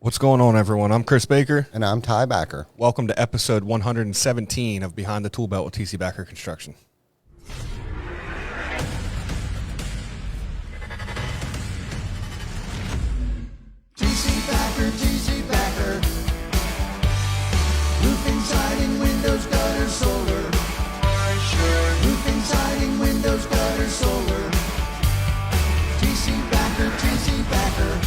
What's going on, everyone? I'm Chris Baker. And I'm Ty Backer. Welcome to episode 117 of Behind the Tool Belt with TC Backer Construction. TC Backer. Roofing, siding, windows, gutters, solar. Roofing, siding, windows, gutters, solar. TC Backer. TC Backer.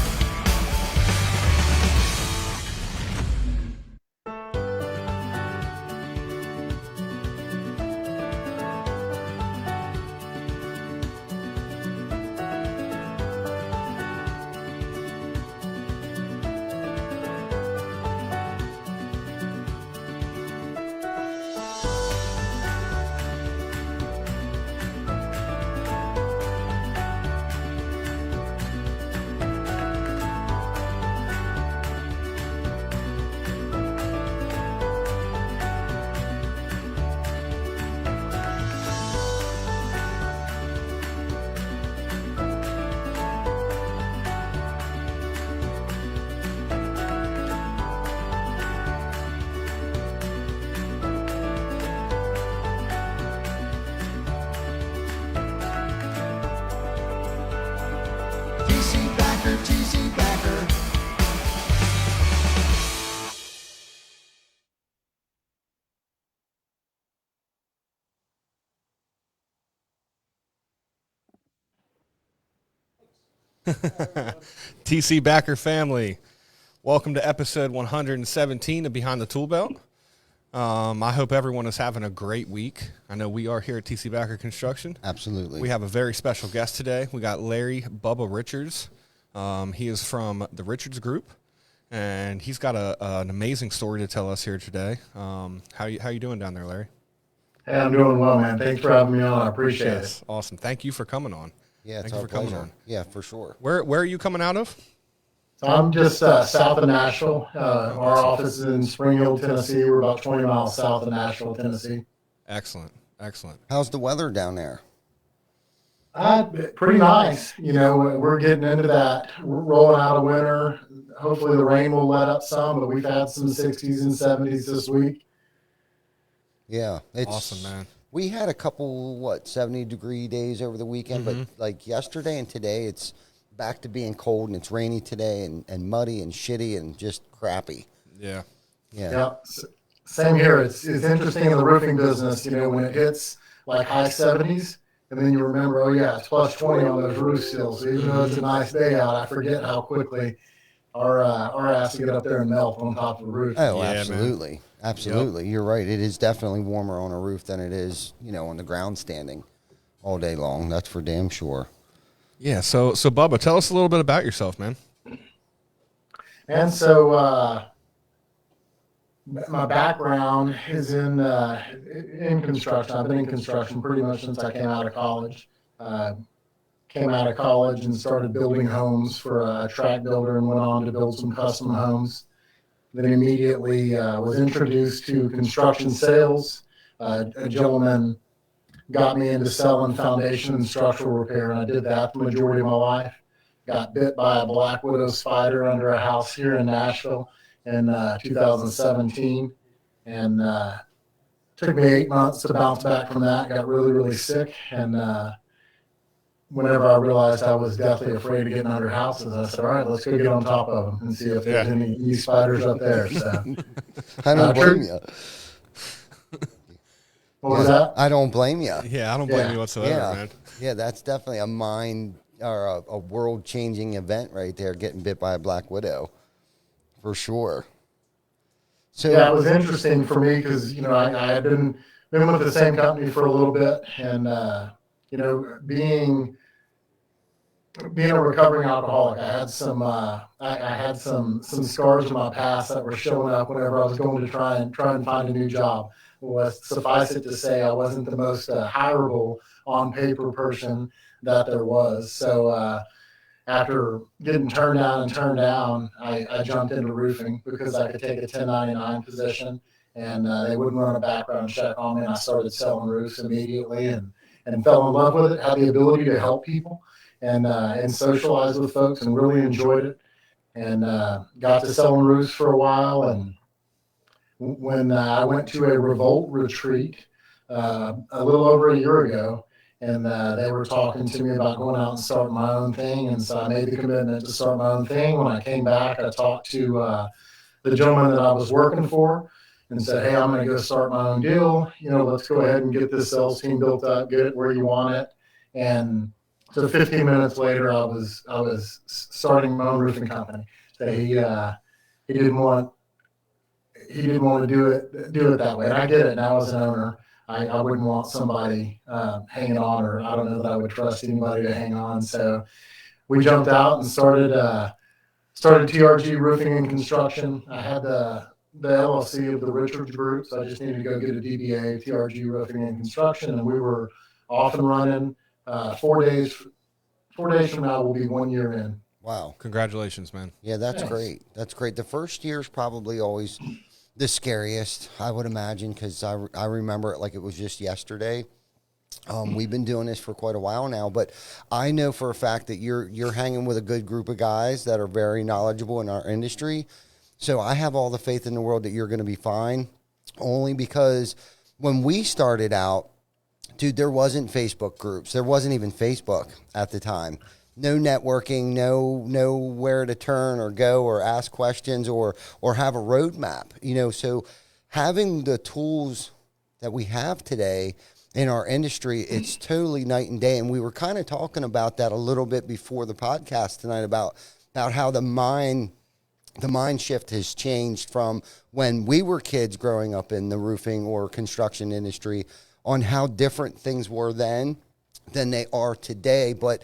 TC Backer family, welcome to episode 117 of Behind the Tool Belt. I hope everyone is having a great week. I know we are here at TC Backer Construction. Absolutely. We have a very special guest today. We got Larry Bubba Richards. He is from the Richards Group, and he's got an amazing story to tell us here today. How you doing down there, Larry? Hey, I'm doing well, man. Thanks for having me on. I appreciate it. Awesome. Thank you for coming on. Yeah, it's Thank you our for coming pleasure. on. Yeah, for sure. Where are you coming out of? So I'm just south of Nashville. Our office is in Spring Hill, Tennessee. We're about 20 miles south of Nashville, Tennessee. Excellent. How's the weather down there? Pretty nice. You know, we're getting into that. We're rolling out of winter. Hopefully the rain will let up some, but we've had some 60s and 70s this week. Yeah, it's Awesome, man. We had a couple 70-degree days over the weekend, but like yesterday and today, it's back to being cold and it's rainy today and muddy and shitty and just crappy. Yeah. Yeah. Same here. It's interesting in the roofing business, you know, when it hits like high 70s, and then you remember, oh yeah, it's plus 20 on those roof seals. So even though it's a nice day out, I forget how quickly our ass to get up there and melt on top of the roof. Oh, Yeah, absolutely. man. Absolutely. You're right. It is definitely warmer on a roof than it is, on the ground standing all day long. That's for damn sure. Yeah. So Bubba, tell us a little bit about yourself, man. And so my background is in construction. I've been in construction pretty much since I came out of college. Came out of college and started building homes for a track builder and went on to build some custom homes. Then immediately was introduced to construction sales. A gentleman got me into selling foundation and structural repair, and I did that the majority of my life. Got bit by a black widow spider under a house here in Nashville in 2017, and took me 8 months to bounce back from that. Got really, really sick, and whenever I realized I was deathly afraid of getting under houses, I said, all right, let's go get on top of them and see if there's any spiders up there. So I don't blame you. what was that? I don't blame you. Yeah, I don't blame you whatsoever, man. Yeah, that's definitely a mind or a world-changing event right there, getting bit by a black widow, for sure. So Yeah, it was interesting for me because, I had been with the same company for a little bit, and, being a recovering alcoholic, I had some scars in my past that were showing up whenever I was going to try and find a new job. Well, suffice it to say, I wasn't the most hireable on paper person that there was. So after getting turned down, I jumped into roofing because I could take a 1099 position, and they wouldn't run a background check on me. And I started selling roofs immediately and fell in love with it. Had the ability to help people and socialize with folks, and really enjoyed it. and got to selling roofs for a while. And when I went to a revolt retreat a little over a year ago, and they were talking to me about going out and starting my own thing. And so I made the commitment to start my own thing. When I came back, I talked to the gentleman that I was working for and said, hey, I'm going to go start my own deal. Let's go ahead and get this sales team built up, get it where you want it. And so 15 minutes later, I was starting my own roofing company. So he didn't want to do it that way. And I get it now as an owner. I wouldn't want somebody hanging on, or I don't know that I would trust anybody to hang on. So we jumped out and started TRG Roofing and Construction. I had the LLC of the Richards Group, so I just needed to go get a DBA, TRG Roofing and Construction, and we were off and running. 4 days from now, we'll be 1 year in. Wow. Congratulations, man. Yeah, that's Thanks. great. That's great. The first year is probably always the scariest, I would imagine, because I remember it like it was just yesterday. We've been doing this for quite a while now, but I know for a fact that you're hanging with a good group of guys that are very knowledgeable in our industry. So I have all the faith in the world that you're going to be fine, only because when we started out, dude, there wasn't Facebook groups. There wasn't even Facebook at the time. No networking, no where to turn or go or ask questions or have a roadmap. So having the tools that we have today in our industry, it's totally night and day. And we were kind of talking about that a little bit before the podcast tonight about how the mind shift has changed from when we were kids growing up in the roofing or construction industry on how different things were then than they are today. But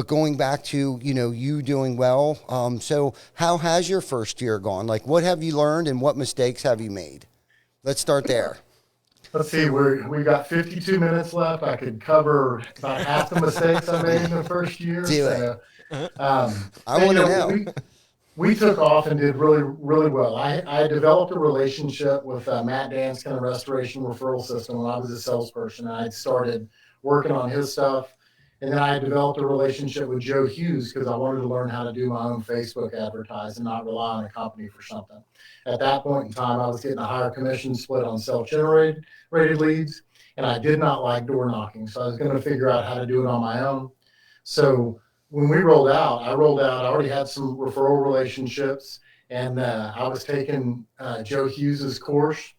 going back to, you doing well. So how has your first year gone? Like, what have you learned and what mistakes have you made? Let's start there. Let's see, we got 52 minutes left. I could cover about half the mistakes I made in the first year. Do it. I want to know. We took off and did really, really well. I developed a relationship with Matt Danskin, a restoration referral system, when I was a salesperson. And I started working on his stuff. And then I developed a relationship with Joe Hughes because I wanted to learn how to do my own Facebook advertising and not rely on a company for something. At that point in time, I was getting a higher commission split on self-generated leads, and I did not like door knocking. So I was going to figure out how to do it on my own. So when we rolled out, I already had some referral relationships, and I was taking Joe Hughes's course.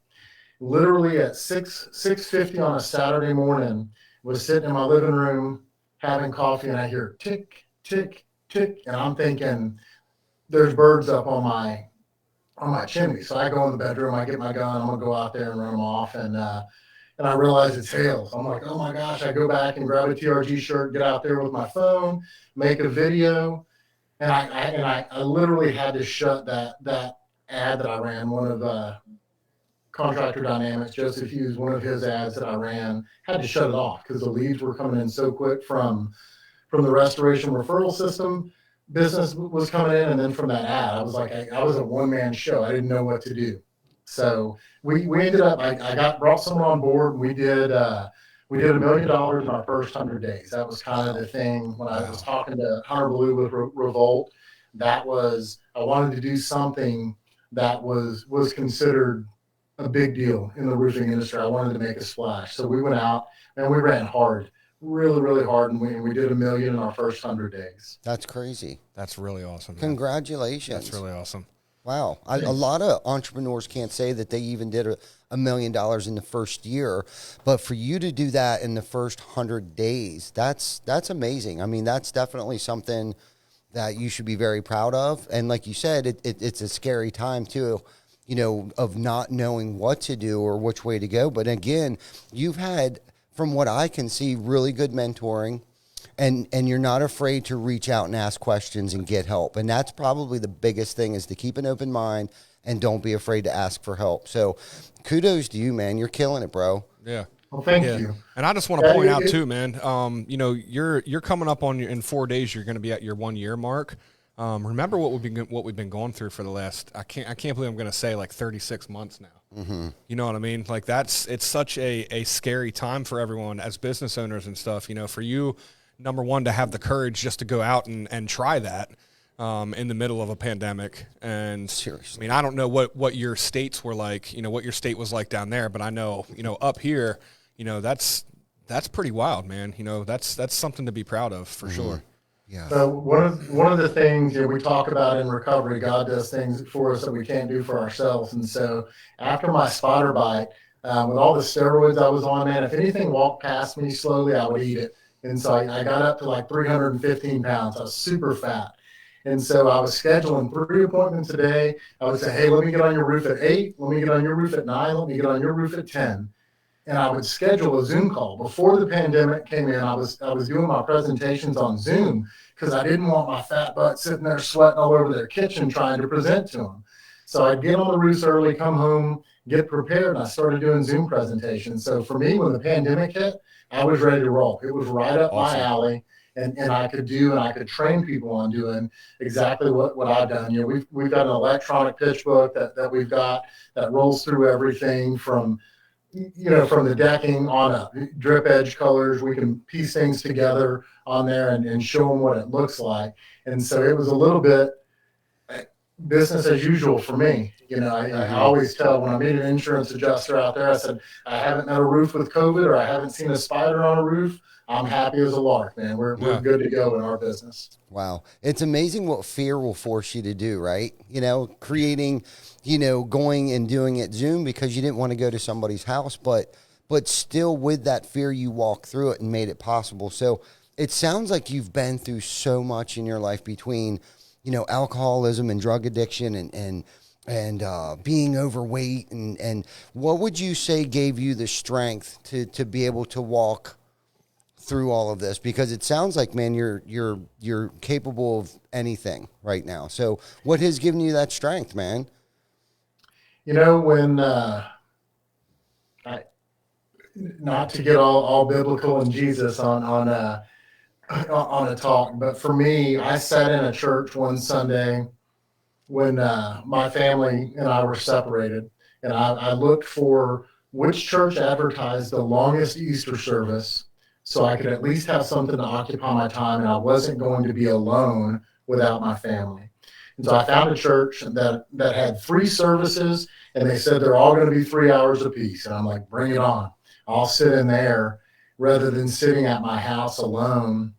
Literally at 6:50 on a Saturday morning, was sitting in my living room having coffee, and I hear tick, tick, tick, and I'm thinking there's birds up on my chimney. So I go in the bedroom, I get my gun, I'm gonna go out there and run them off, and I realize it's hail. I'm like, oh my gosh! I go back and grab a TRG shirt, get out there with my phone, make a video, and I literally had to shut that ad that I ran. One of Contractor Dynamics, Joseph Hughes, one of his ads that I ran, had to shut it off because the leads were coming in so quick from the restoration referral system. Business was coming in, and then from that ad, I was like, I was a one-man show. I didn't know what to do. So we ended up, I brought someone on board, and we did $1 million in our first 100 days. That was kind of the thing when I was talking to Hunter Blue with Revolt. That was, I wanted to do something that was considered a big deal in the roofing industry. I wanted to make a splash. So we went out and we ran hard, really, really hard. And we did $1 million in our first 100 days. That's crazy. That's really awesome, man. Congratulations. That's really awesome. Wow. A lot of entrepreneurs can't say that they even did $1 million in the first year, but for you to do that in the first 100 days, that's amazing. I mean, that's definitely something that you should be very proud of. And like you said, it's a scary time too, of not knowing what to do or which way to go. But again, you've had, from what I can see, really good mentoring, and you're not afraid to reach out and ask questions and get help. And that's probably the biggest thing, is to keep an open mind and don't be afraid to ask for help. So kudos to you, man. You're killing it, bro. Yeah. Well, thank you. And I just want to point out too, man, you're coming up on in 4 days, you're going to be at your 1 year mark. Remember what we've been going through for the last, I can't believe I'm going to say, like 36 months now. Mm-hmm. You know what I mean? Like it's such a scary time for everyone as business owners and stuff. For you, number one, to have the courage just to go out and try that. in the middle of a pandemic. And Seriously. I mean, I don't know what your states were like, what your state was like down there, but I know, up here, that's pretty wild, man. That's something to be proud of for sure. Yeah. So one of the things we talk about in recovery, God does things for us that we can't do for ourselves. And so after my spotter bite, with all the steroids I was on, man, if anything walked past me slowly, I would eat it. And so I got up to like 315 pounds. I was super fat. And so I was scheduling 3 appointments a day. I would say, hey, let me get on your roof at 8. Let me get on your roof at 9. Let me get on your roof at 10. And I would schedule a Zoom call. Before the pandemic came in, I was doing my presentations on Zoom because I didn't want my fat butt sitting there sweating all over their kitchen trying to present to them. So I'd get on the roofs early, come home, get prepared, and I started doing Zoom presentations. So for me, when the pandemic hit, I was ready to roll. It was right up my alley, and I could train people on doing exactly what I've done. We've got an electronic pitch book that we've got that rolls through everything from the decking on up, drip edge colors. We can piece things together on there and show them what it looks like. And so it was a little bit business as usual for me. I always tell when I meet an insurance adjuster out there, I said, I haven't met a roof with COVID or I haven't seen a spider on a roof. I'm happy as a lark, man. We're good to go in our business. Wow. It's amazing what fear will force you to do, right? Creating, going and doing it Zoom because you didn't want to go to somebody's house, but still with that fear, you walked through it and made it possible. So it sounds like you've been through so much in your life between, alcoholism and drug addiction and being overweight. And what would you say gave you the strength to be able to walk through all of this? Because it sounds like, man, you're capable of anything right now. So what has given you that strength, man? When not to get all biblical and Jesus on a talk, but for me, I sat in a church one Sunday when my family and I were separated, and I looked for which church advertised the longest Easter service so I could at least have something to occupy my time, and I wasn't going to be alone without my family. And so I found a church that had 3 services, and they said they're all going to be 3 hours apiece. And I'm like, bring it on. I'll sit in there rather than sitting at my house alone.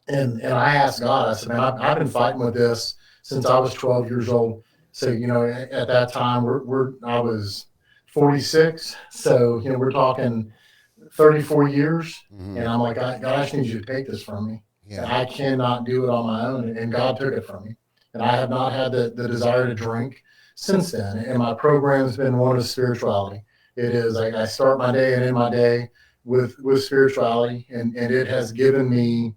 And I asked God, I said, man, I've been fighting with this since I was 12 years old. So, at that time, I was 46. So, we're talking 34 years. Mm-hmm. And I'm like, God, I just need you to take this from me. Yeah. I cannot do it on my own. And God took it from me. And I have not had the desire to drink since then. And my program's been one of spirituality. It is like I start my day and end my day with spirituality. And it has given me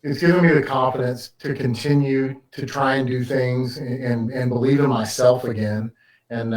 the confidence to continue to try and do things and believe in myself again. And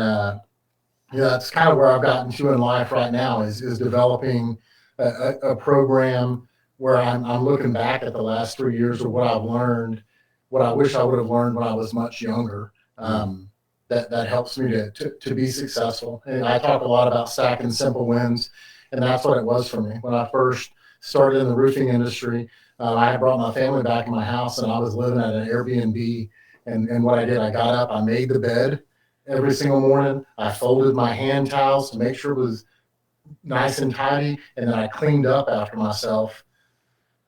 that's kind of where I've gotten to in life right now is developing a program where I'm looking back at the last 3 years of what I've learned, what I wish I would have learned when I was much younger. That helps me to be successful. And I talk a lot about stacking simple wins, and that's what it was for me. When I first started in the roofing industry, I had brought my family back in my house, and I was living at an Airbnb. And what I did, I got up, I made the bed every single morning. I folded my hand towels to make sure it was nice and tidy, and then I cleaned up after myself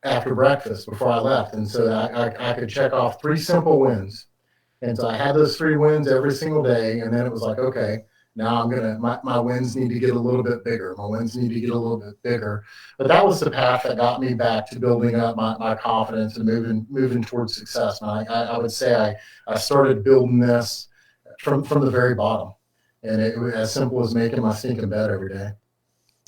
after breakfast before I left. And so I could check off 3 simple wins. And so I had those 3 wins every single day. And then it was like, okay, now my wins need to get a little bit bigger. My wins need to get a little bit bigger. But that was the path that got me back to building up my confidence and moving towards success. And I would say I started building this from the very bottom. And it was as simple as making my stinking bed every day.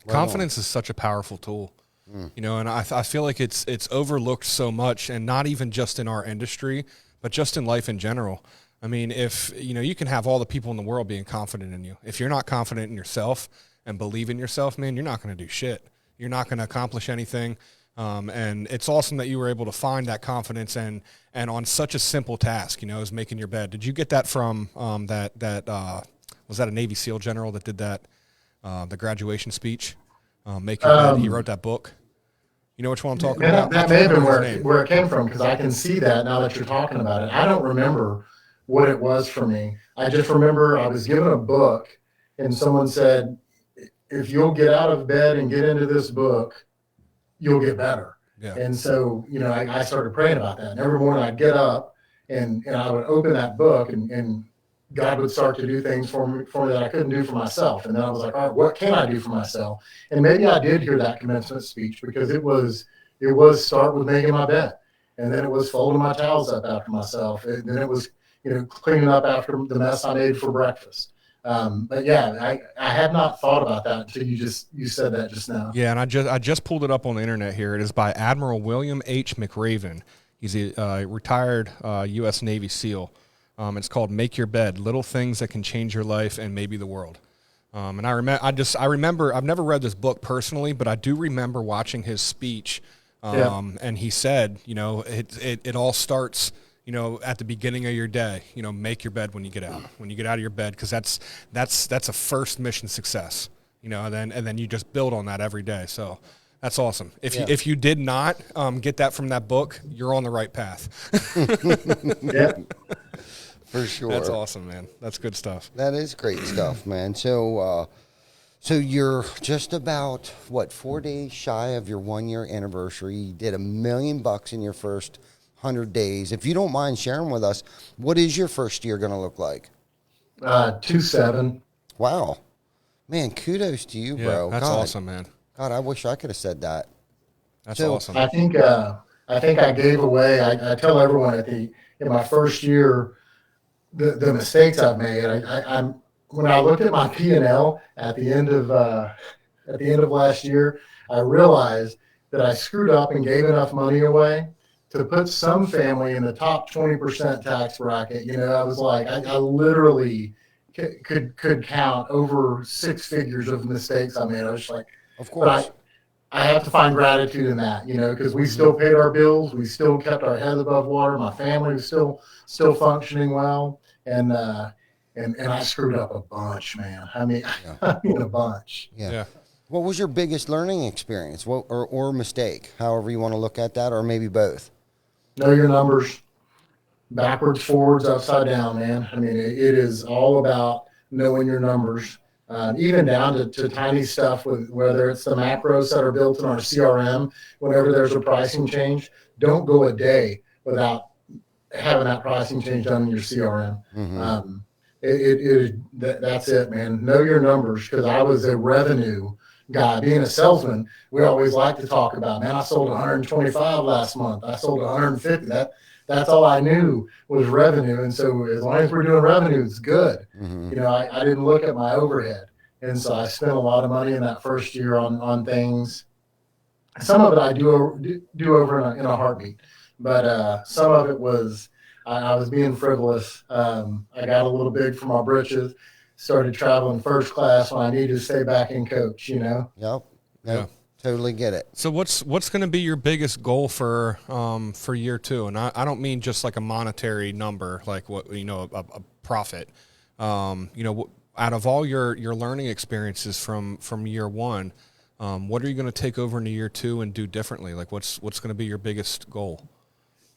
Confidence is such a powerful tool. And I feel like it's overlooked so much, and not even just in our industry, but just in life in general. I mean, if, you can have all the people in the world being confident in you. If you're not confident in yourself and believe in yourself, man, you're not going to do shit. You're not going to accomplish anything. And it's awesome that you were able to find that confidence and on such a simple task, as making your bed. Did you get that from was that a Navy SEAL general that did that, the graduation speech? Make Your Bed. He wrote that book. You know which one I'm talking And about? that I may have can't been remember his name. where it came from, because I can see that now that you're talking about it. I don't remember what it was for me. I just remember I was given a book, and someone said, if you'll get out of bed and get into this book, you'll get better. Yeah. And so, I started praying about that. And every morning I'd get up and I would open that book, and God would start to do things for me that I couldn't do for myself. And then I was like, all right, what can I do for myself? And maybe I did hear that commencement speech, because it was start with making my bed. And then it was folding my towels up after myself. And then it was, cleaning up after the mess I made for breakfast. But yeah, I had not thought about that until you said that just now. Yeah, and I just pulled it up on the internet here. It is by Admiral William H. McRaven. He's a retired U.S. Navy SEAL. It's called "Make Your Bed: Little Things That Can Change Your Life and Maybe the World." And I remember I've never read this book personally, but I do remember watching his speech. And he said, it all starts, at the beginning of your day. Make your bed when you get out of your bed, because that's a first mission success. And then you just build on that every day. So that's awesome. If you did not get that from that book, you're on the right path. Yeah. For sure. That's awesome, man. That's good stuff. That is great stuff, man. So you're just about, 4 days shy of your 1 year anniversary. You did $1 million in your first 100 days. If you don't mind sharing with us, what is your first year going to look like? 2.7. Wow. Man, kudos to you, Yeah, bro. that's God, awesome, man. God, I wish I could have said that. That's So, awesome. I think I gave away. I tell everyone in my first year the mistakes I've made. I'm when I looked at my P&L at the end of last year, I realized that I screwed up and gave enough money away to put some family in the top 20% tax bracket. I was like, I literally could count over six figures of mistakes I made. I was like, of but course. I have to find gratitude in that, because we still paid our bills, we still kept our head above water. My family was still functioning well, and I screwed up a bunch, man. I mean, a bunch. Yeah. What was your biggest learning experience, or mistake, however you want to look at that, or maybe both? Know your numbers, backwards, forwards, upside down, man. I mean, it is all about knowing your numbers. Even down to tiny stuff, with whether it's the macros that are built in our CRM. Whenever there's a pricing change, don't go a day without having that pricing change done in your CRM. That's it, man. Know your numbers, because I was a revenue guy. Being a salesman, we always like to talk about, man, I sold 125 last month. I sold 150. That's all I knew was revenue. And so as long as we're doing revenue, it's good. I didn't look at my overhead. And so I spent a lot of money in that first year on things. Some of it I do over in a heartbeat, but some of it was I was being frivolous. I got a little big for my britches, started traveling first class when I needed to stay back and coach, Yep. Yeah. Totally get it. So what's going to be your biggest goal for year two? And I don't mean just like a monetary number, like what a profit. Out of all your learning experiences from year one, what are you going to take over into year two and do differently? Like what's going to be your biggest goal?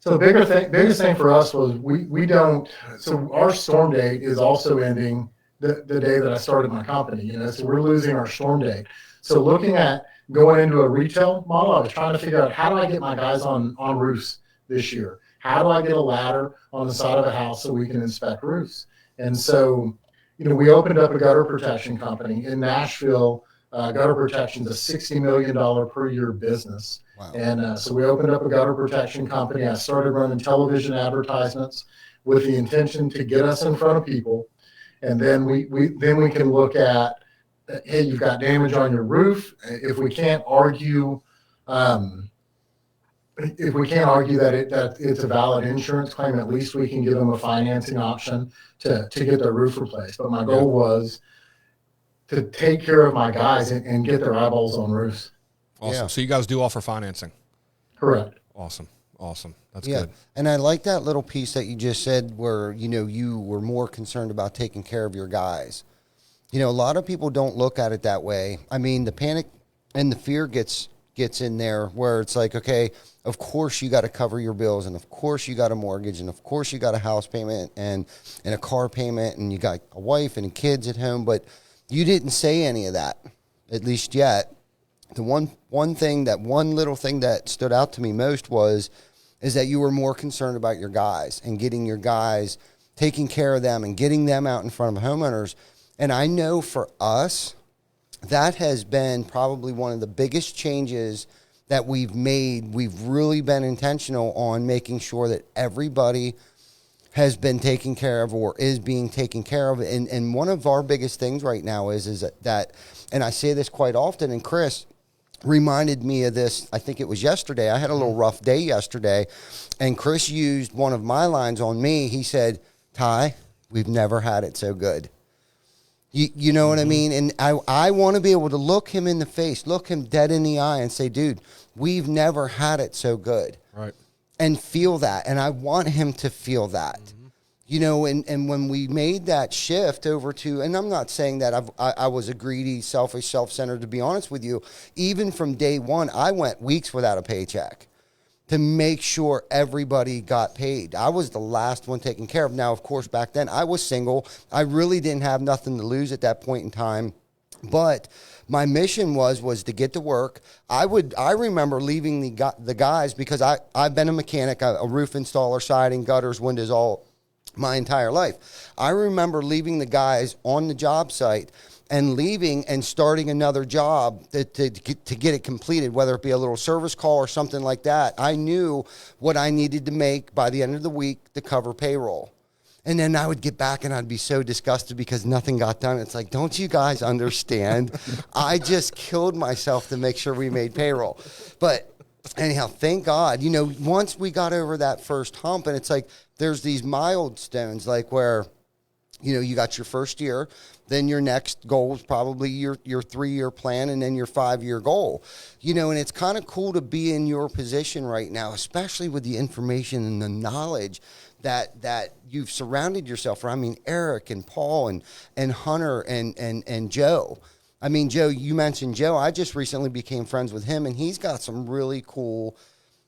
So the biggest thing for us was we don't. So our storm date is also ending the day that I started my company. So we're losing our storm date. So looking at going into a retail model, I was trying to figure out, how do I get my guys on roofs this year? How do I get a ladder on the side of a house so we can inspect roofs? And so, we opened up a gutter protection company in Nashville. Gutter protection is a $60 million per year business. Wow. And so we opened up a gutter protection company. I started running television advertisements with the intention to get us in front of people. And then we can look at, hey, you've got damage on your roof. If we can't argue that it's a valid insurance claim, at least we can give them a financing option to get their roof replaced. But my goal was to take care of my guys and get their eyeballs on roofs. Awesome. Yeah. So you guys do offer financing. Correct. Awesome. That's Yeah. good. And I like that little piece that you just said where, you were more concerned about taking care of your guys. A lot of people don't look at it that way. I mean, the panic and the fear gets gets in there where it's like, okay, of course you got to cover your bills, and of course you got a mortgage, and of course you got a house payment and a car payment, and you got a wife and kids at home, but you didn't say any of that, at least yet. The one little thing that stood out to me most is that you were more concerned about your guys and getting your guys, taking care of them and getting them out in front of homeowners. And I know for us, that has been probably one of the biggest changes that we've made. We've really been intentional on making sure that everybody has been taken care of or is being taken care of. And one of our biggest things right now is that, and I say this quite often, and Chris reminded me of this, I think it was yesterday. I had a little rough day yesterday, and Chris used one of my lines on me. He said, Ty, we've never had it so good. You know what I mean? And I want to be able to look him in the face, look him dead in the eye and say, dude, we've never had it so good. Right. And feel that. And I want him to feel that. You know, and when we made that shift over to, and I'm not saying that I was a greedy, selfish, self-centered, to be honest with you. Even from day one, I went weeks without a paycheck to make sure everybody got paid. I was the last one taken care of. Now, of course, back then I was single. I really didn't have nothing to lose at that point in time. But my mission was to get to work. I remember leaving the guys, because I've been a mechanic, a roof installer, siding, gutters, windows, all my entire life. I remember leaving the guys on the job site and leaving and starting another job to get it completed, whether it be a little service call or something like that. I knew what I needed to make by the end of the week to cover payroll. And then I would get back and I'd be so disgusted because nothing got done. It's like, don't you guys understand? I just killed myself to make sure we made payroll. But anyhow, thank God, you know, once we got over that first hump, and it's like, there's these milestones, like where, you know, you got your first year, then your next goal is probably your 3-year plan, and then your 5-year goal. You know, and it's kind of cool to be in your position right now, especially with the information and the knowledge that you've surrounded yourself around. I mean, Eric and Paul and Hunter and Joe. I mean, Joe, you mentioned Joe. I just recently became friends with him, and he's got some really cool,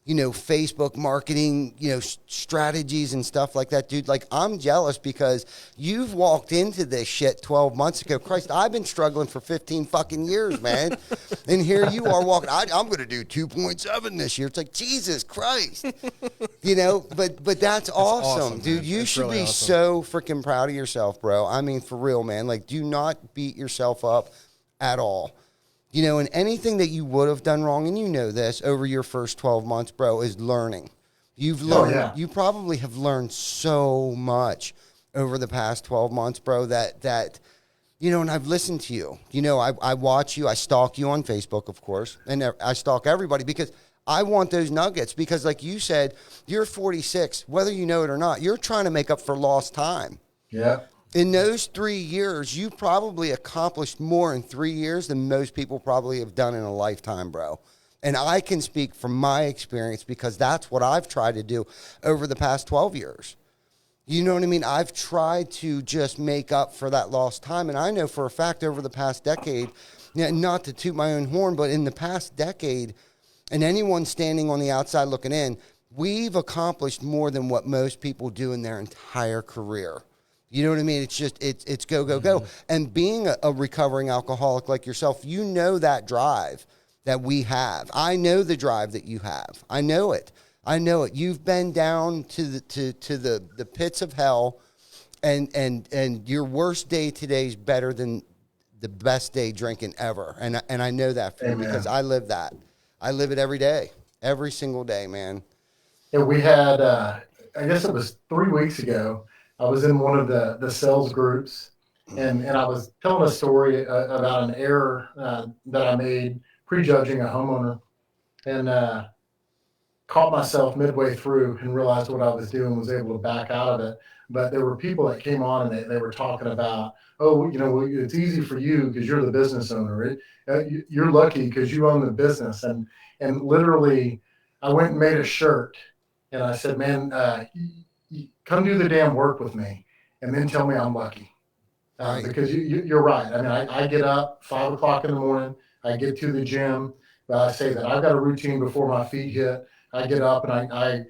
you know, Facebook marketing, you know, strategies and stuff like that, dude. Like, I'm jealous because you've walked into this shit 12 months ago. Christ, I've been struggling for 15 fucking years, man. And here you are walking. I'm going to do 2.7 this year. It's like, Jesus Christ. You know, but that's awesome, dude. You should really be awesome. So freaking proud of yourself, bro. I mean, for real, man. Like, do not beat yourself up at all. You know, and anything that you would have done wrong, and you know this, over your first 12 months, bro, is learning. You've learned, You probably have learned so much over the past 12 months, bro, that, you know, and I've listened to you. You know, I watch you, I stalk you on Facebook, of course, and I stalk everybody because I want those nuggets, because like you said, you're 46, whether you know it or not, you're trying to make up for lost time. Yeah. In those 3 years, you probably accomplished more in 3 years than most people probably have done in a lifetime, bro. And I can speak from my experience because that's what I've tried to do over the past 12 years. You know what I mean? I've tried to just make up for that lost time. And I know for a fact over the past decade, not to toot my own horn, but in the past decade, and anyone standing on the outside looking in, we've accomplished more than what most people do in their entire career. You know what I mean? It's just, it's go, go, go. And being a recovering alcoholic like yourself, you know that drive that we have. I know the drive that you have. I know it. You've been down to the pits of hell, and your worst day today is better than the best day drinking ever. And I know that for you because I live that. I live it every day, every single day, man. Yeah, we had, I guess it was 3 weeks ago, I was in one of the sales groups, and I was telling a story about an error that I made prejudging a homeowner, and caught myself midway through and realized what I was doing, was able to back out of it. But there were people that came on and they were talking about, oh, you know, it's easy for you because you're the business owner. You're lucky because you own the business. And literally, I went and made a shirt, and I said, man, come do the damn work with me, and then tell me I'm lucky. Because you're right. I mean, I get up 5 o'clock in the morning. I get to the gym. But I say that I've got a routine before my feet hit. I get up and I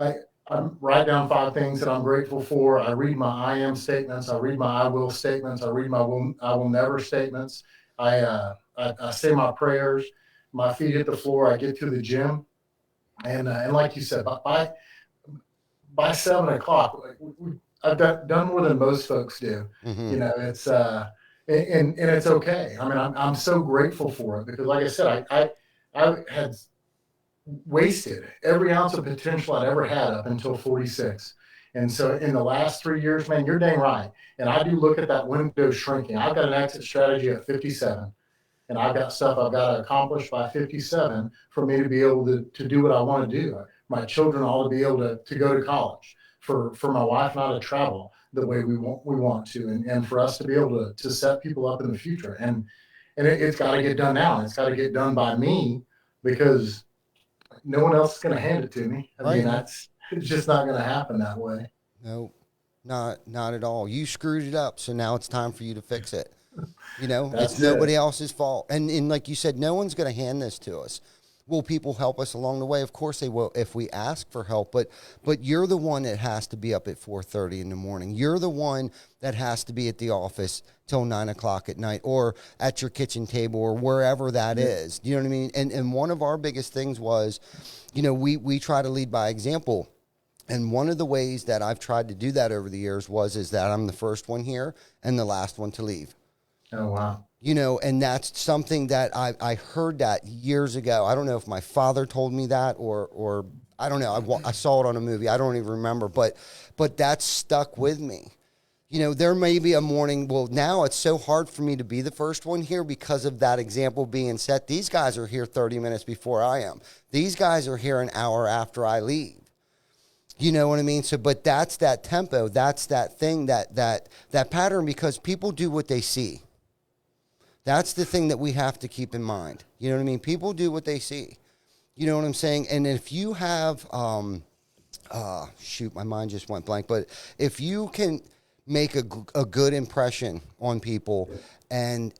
I write down 5 things that I'm grateful for. I read my I am statements. I read my I will statements. I read my I will never statements. I say my prayers. My feet hit the floor. I get to the gym, and like you said, by 7 o'clock, I've done more than most folks do. Mm-hmm. You know, it's and it's okay. I mean, I'm so grateful for it because, like I said, I had wasted every ounce of potential I'd ever had up until 46. And so in the last 3 years, man, you're dang right. And I do look at that window shrinking. I've got an exit strategy at 57, and I've got stuff I've got to accomplish by 57 for me to be able to do what I want to do. My children ought to be able to go to college, for my wife and I to travel the way we want to, and for us to be able to set people up in the future. And it's got to get done now. It's got to get done by me because no one else is going to hand it to me. I Right. mean, it's just not going to happen that way. No, not at all. You screwed it up, so now it's time for you to fix it. You know, it's nobody else's fault. And like you said, no one's going to hand this to us. Will people help us along the way? Of course they will if we ask for help. But you're the one that has to be up at 4:30 in the morning. You're the one that has to be at the office till 9 o'clock at night, or at your kitchen table, or wherever that is. You know what I mean? And one of our biggest things was, you know, we try to lead by example. And one of the ways that I've tried to do that over the years is that I'm the first one here and the last one to leave. Oh, wow. You know, and that's something that I heard that years ago. I don't know if my father told me that or I don't know. I saw it on a movie. I don't even remember, but that's stuck with me. You know, there may be a morning. Well, now it's so hard for me to be the first one here because of that example being set. These guys are here 30 minutes before I am. These guys are here an hour after I leave. You know what I mean? So, but that's that tempo. That's that thing, that pattern, because people do what they see. That's the thing that we have to keep in mind. You know what I mean? People do what they see. You know what I'm saying? And if you have, shoot, my mind just went blank. But if you can make a good impression on people and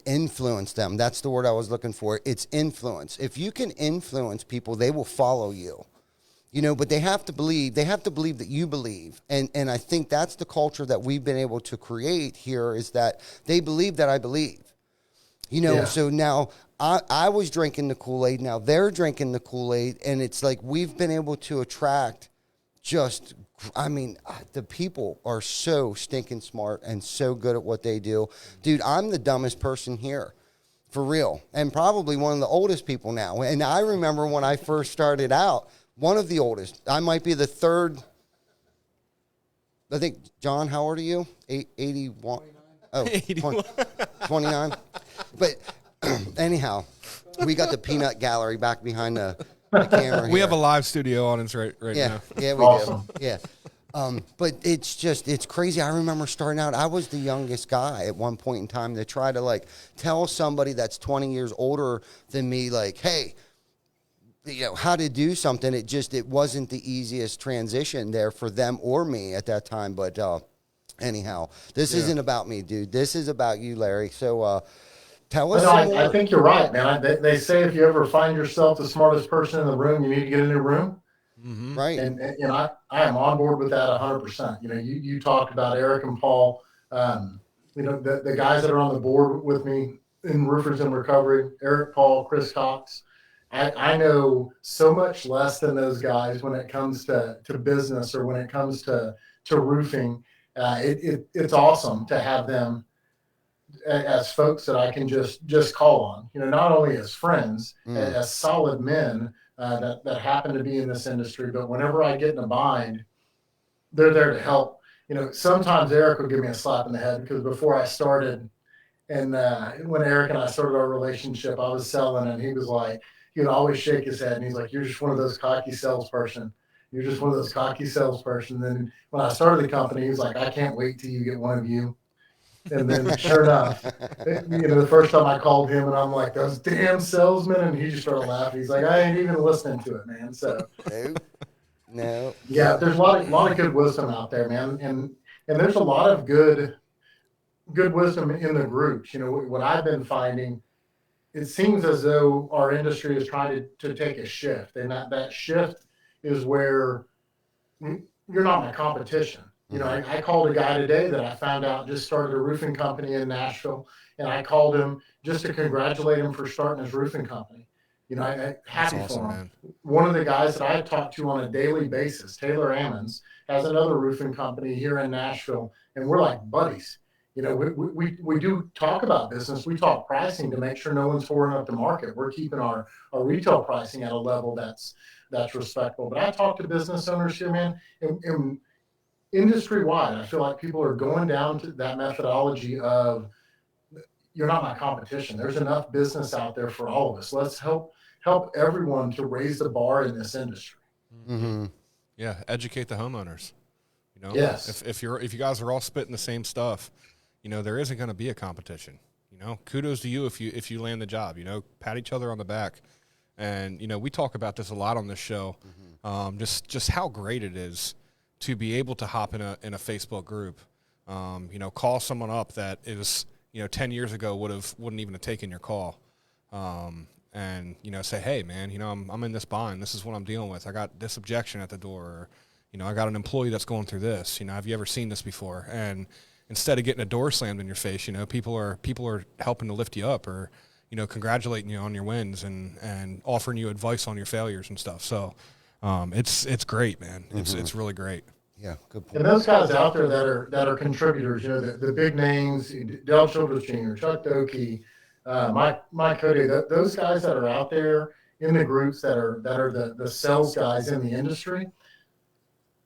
influence them, that's the word I was looking for. It's influence. If you can influence people, they will follow you. You know, but they have to believe that you believe. And I think that's the culture that we've been able to create here, is that they believe that I believe. You know, So now I was drinking the Kool-Aid. Now they're drinking the Kool-Aid. And it's like we've been able to attract the people are so stinking smart and so good at what they do. Dude, I'm the dumbest person here. For real. And probably one of the oldest people now. And I remember when I first started out, one of the oldest. I might be the third. I think, John, how old are you? 81. Oh, 29. But anyhow, we got the peanut gallery back behind the camera. We have a live studio audience right now. Yeah, we Awesome. do. Yeah. But it's crazy. I remember starting out, I was the youngest guy at one point in time to try to like tell somebody that's 20 years older than me, like, hey, you know, how to do something. It wasn't the easiest transition there for them or me at that time. But anyhow, this isn't about me, dude. This is about you, Larry. So tell us some more. I think you're right, man. They say if you ever find yourself the smartest person in the room, you need to get a new room. Mm-hmm. Right. And you know, I am on board with that 100%. You know, you talked about Eric and Paul. You know, the guys that are on the board with me in Roofers in Recovery, Eric, Paul, Chris Cox. I know so much less than those guys when it comes to business or when it comes to roofing. It's awesome to have them as folks that I can just call on. You know, not only as friends, as solid men that happen to be in this industry, but whenever I get in a bind, they're there to help. You know, sometimes Eric would give me a slap in the head because before I started, and when Eric and I started our relationship, I was selling, and he was like, he would always shake his head, and he's like, "You're just one of those cocky salesperson. You're just one of those cocky salesperson." Then when I started the company, he was like, "I can't wait till you get one of you." And then sure enough, you know, the first time I called him, and I'm like, "Those damn salesmen," and he just started laughing. He's like, "I ain't even listening to it, man." So no. yeah, there's a lot of good wisdom out there, man, and there's a lot of good wisdom in the groups. You know, what I've been finding it seems as though our industry is trying to take a shift, and that shift is where you're not my competition. You know, I called a guy today that I found out just started a roofing company in Nashville, and I called him just to congratulate him for starting his roofing company. You know, happy awesome, for him. man. One of the guys that I talk to on a daily basis, Taylor Ammons, has another roofing company here in Nashville, and we're like buddies. You know, we do talk about business. We talk pricing to make sure no one's pouring up the market. We're keeping our retail pricing at a level that's respectful. But I talk to business owners here, man, and industry wide, I feel like people are going down to that methodology of you're not my competition. There's enough business out there for all of us. Let's help everyone to raise the bar in this industry. Mm-hmm. Yeah, educate the homeowners. You know, Yes. if you guys are all spitting the same stuff, you know, there isn't going to be a competition. You know, kudos to you if you land the job. You know, pat each other on the back, and you know, we talk about this a lot on this show. Just how great it is to be able to hop in a Facebook group. You know, call someone up that is, you know, 10 years ago wouldn't even have taken your call. And, you know, say, hey, man, you know, I'm in this bind. This is what I'm dealing with. I got this objection at the door. Or, you know, I got an employee that's going through this. You know, have you ever seen this before? And instead of getting a door slammed in your face, you know, people are helping to lift you up, or, you know, congratulating you on your wins and offering you advice on your failures and stuff. So it's great, man. It's really great. Yeah, good point. And those guys out there that are contributors, you know, the big names, Dale Childress Jr., Chuck Dokie, Mike Cody, those guys that are out there in the groups that are the sales guys in the industry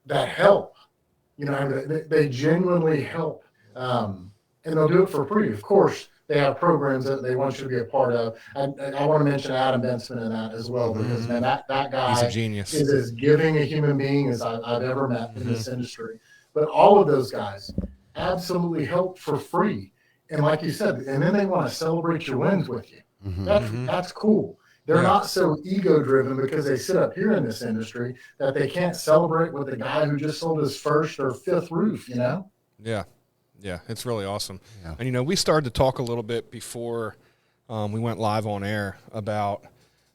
that help. You know, they genuinely help, and they'll do it for free. Of course, they have programs that they want you to be a part of. I want to mention Adam Bensman in that as well, because man, that guy He's a genius. is as giving a human being as I've ever met in this industry. But all of those guys absolutely help for free. And like you said, and then they want to celebrate your wins with you. That's cool. They're not so ego driven because they sit up here in this industry that they can't celebrate with the guy who just sold his first or fifth roof, you know? Yeah. Yeah, it's really awesome. Yeah. And, you know, we started to talk a little bit before we went live on air about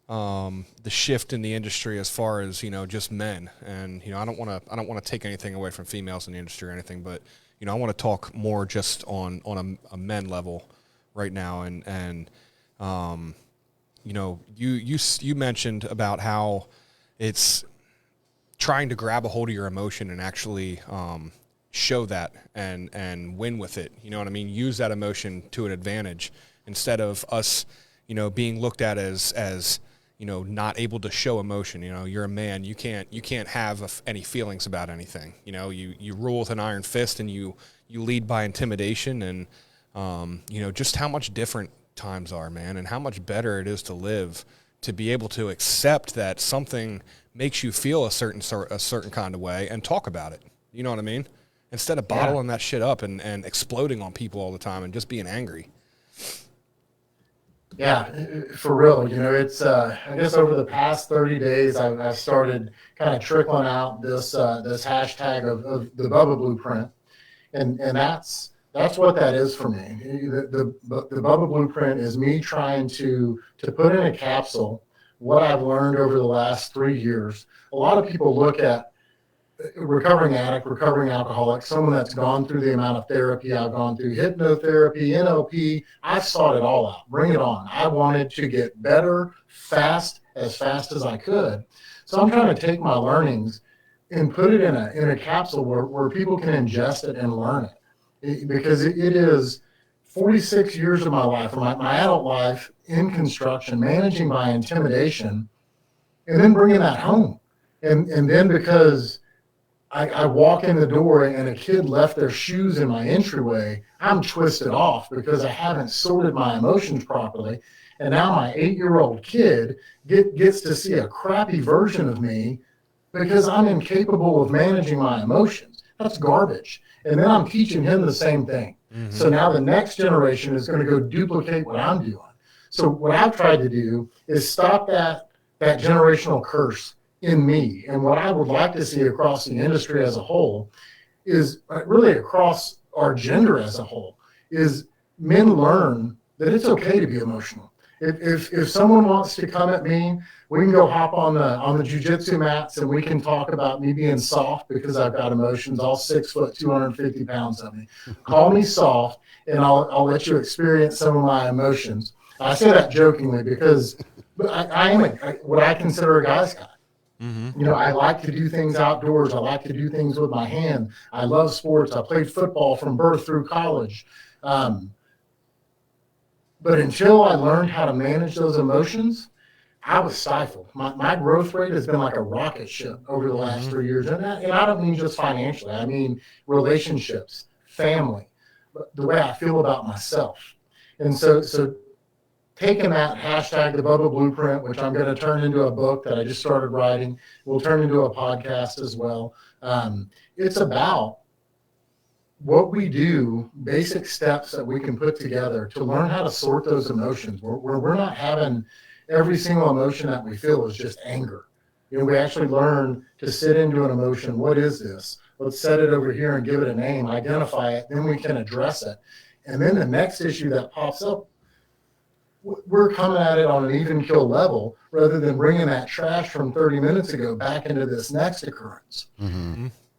the shift in the industry as far as, you know, just men. And, you know, I don't want to take anything away from females in the industry or anything, but, you know, I want to talk more just on a men level right now. And you know, you mentioned about how it's trying to grab a hold of your emotion and actually show that and win with it. You know what I mean? Use that emotion to an advantage instead of us, you know, being looked at as you know, not able to show emotion. You know, you're a man. You can't have any feelings about anything. You know, you rule with an iron fist and you lead by intimidation. And you know, just how much different times are, man, and how much better it is to live, to be able to accept that something makes you feel a certain kind of way and talk about it. You know what I mean? Instead of bottling that shit up and exploding on people all the time and just being angry. Yeah, for real. You know, it's I guess over the past 30 days, I've started kind of trickling out this hashtag of the Bubba Blueprint, and that's what that is for me. The Bubba Blueprint is me trying to put in a capsule what I've learned over the last 3 years. A lot of people look at recovering addict, recovering alcoholic, someone that's gone through the amount of therapy I've gone through, hypnotherapy, NLP. I've sought it all out. Bring it on. I wanted to get better as fast as I could. So I'm trying to take my learnings and put it in a capsule where people can ingest it and learn it. Because it is 46 years of my life, my adult life in construction, managing by intimidation, and then bringing that home. And then because I walk in the door and a kid left their shoes in my entryway, I'm twisted off because I haven't sorted my emotions properly. And now my 8-year-old kid gets to see a crappy version of me because I'm incapable of managing my emotions. That's garbage. And then I'm teaching him the same thing. So now the next generation is going to go duplicate what I'm doing. So what I've tried to do is stop that generational curse in me. And what I would like to see across the industry as a whole is really across our gender as a whole is men learn that it's okay to be emotional. If someone wants to come at me, we can go hop on the jujitsu mats and we can talk about me being soft because I've got emotions. All 6 foot, 250 pounds of me. Call me soft, and I'll let you experience some of my emotions. I say that jokingly because I am what I consider a guy's guy. You know, I like to do things outdoors. I like to do things with my hand. I love sports. I played football from birth through college. But until I learned how to manage those emotions, I was stifled. My growth rate has been like a rocket ship over the last 3 years. And I don't mean just financially. I mean relationships, family, the way I feel about myself. And so taking that hashtag, the Bubba Blueprint, which I'm going to turn into a book that I just started writing, will turn into a podcast as well. It's about what we do, basic steps that we can put together to learn how to sort those emotions, where we're not having every single emotion that we feel is just anger. You know, we actually learn to sit into an emotion. What is this? Let's set it over here and give it a name, identify it, then we can address it. And then the next issue that pops up, we're coming at it on an even kill level rather than bringing that trash from 30 minutes ago back into this next occurrence.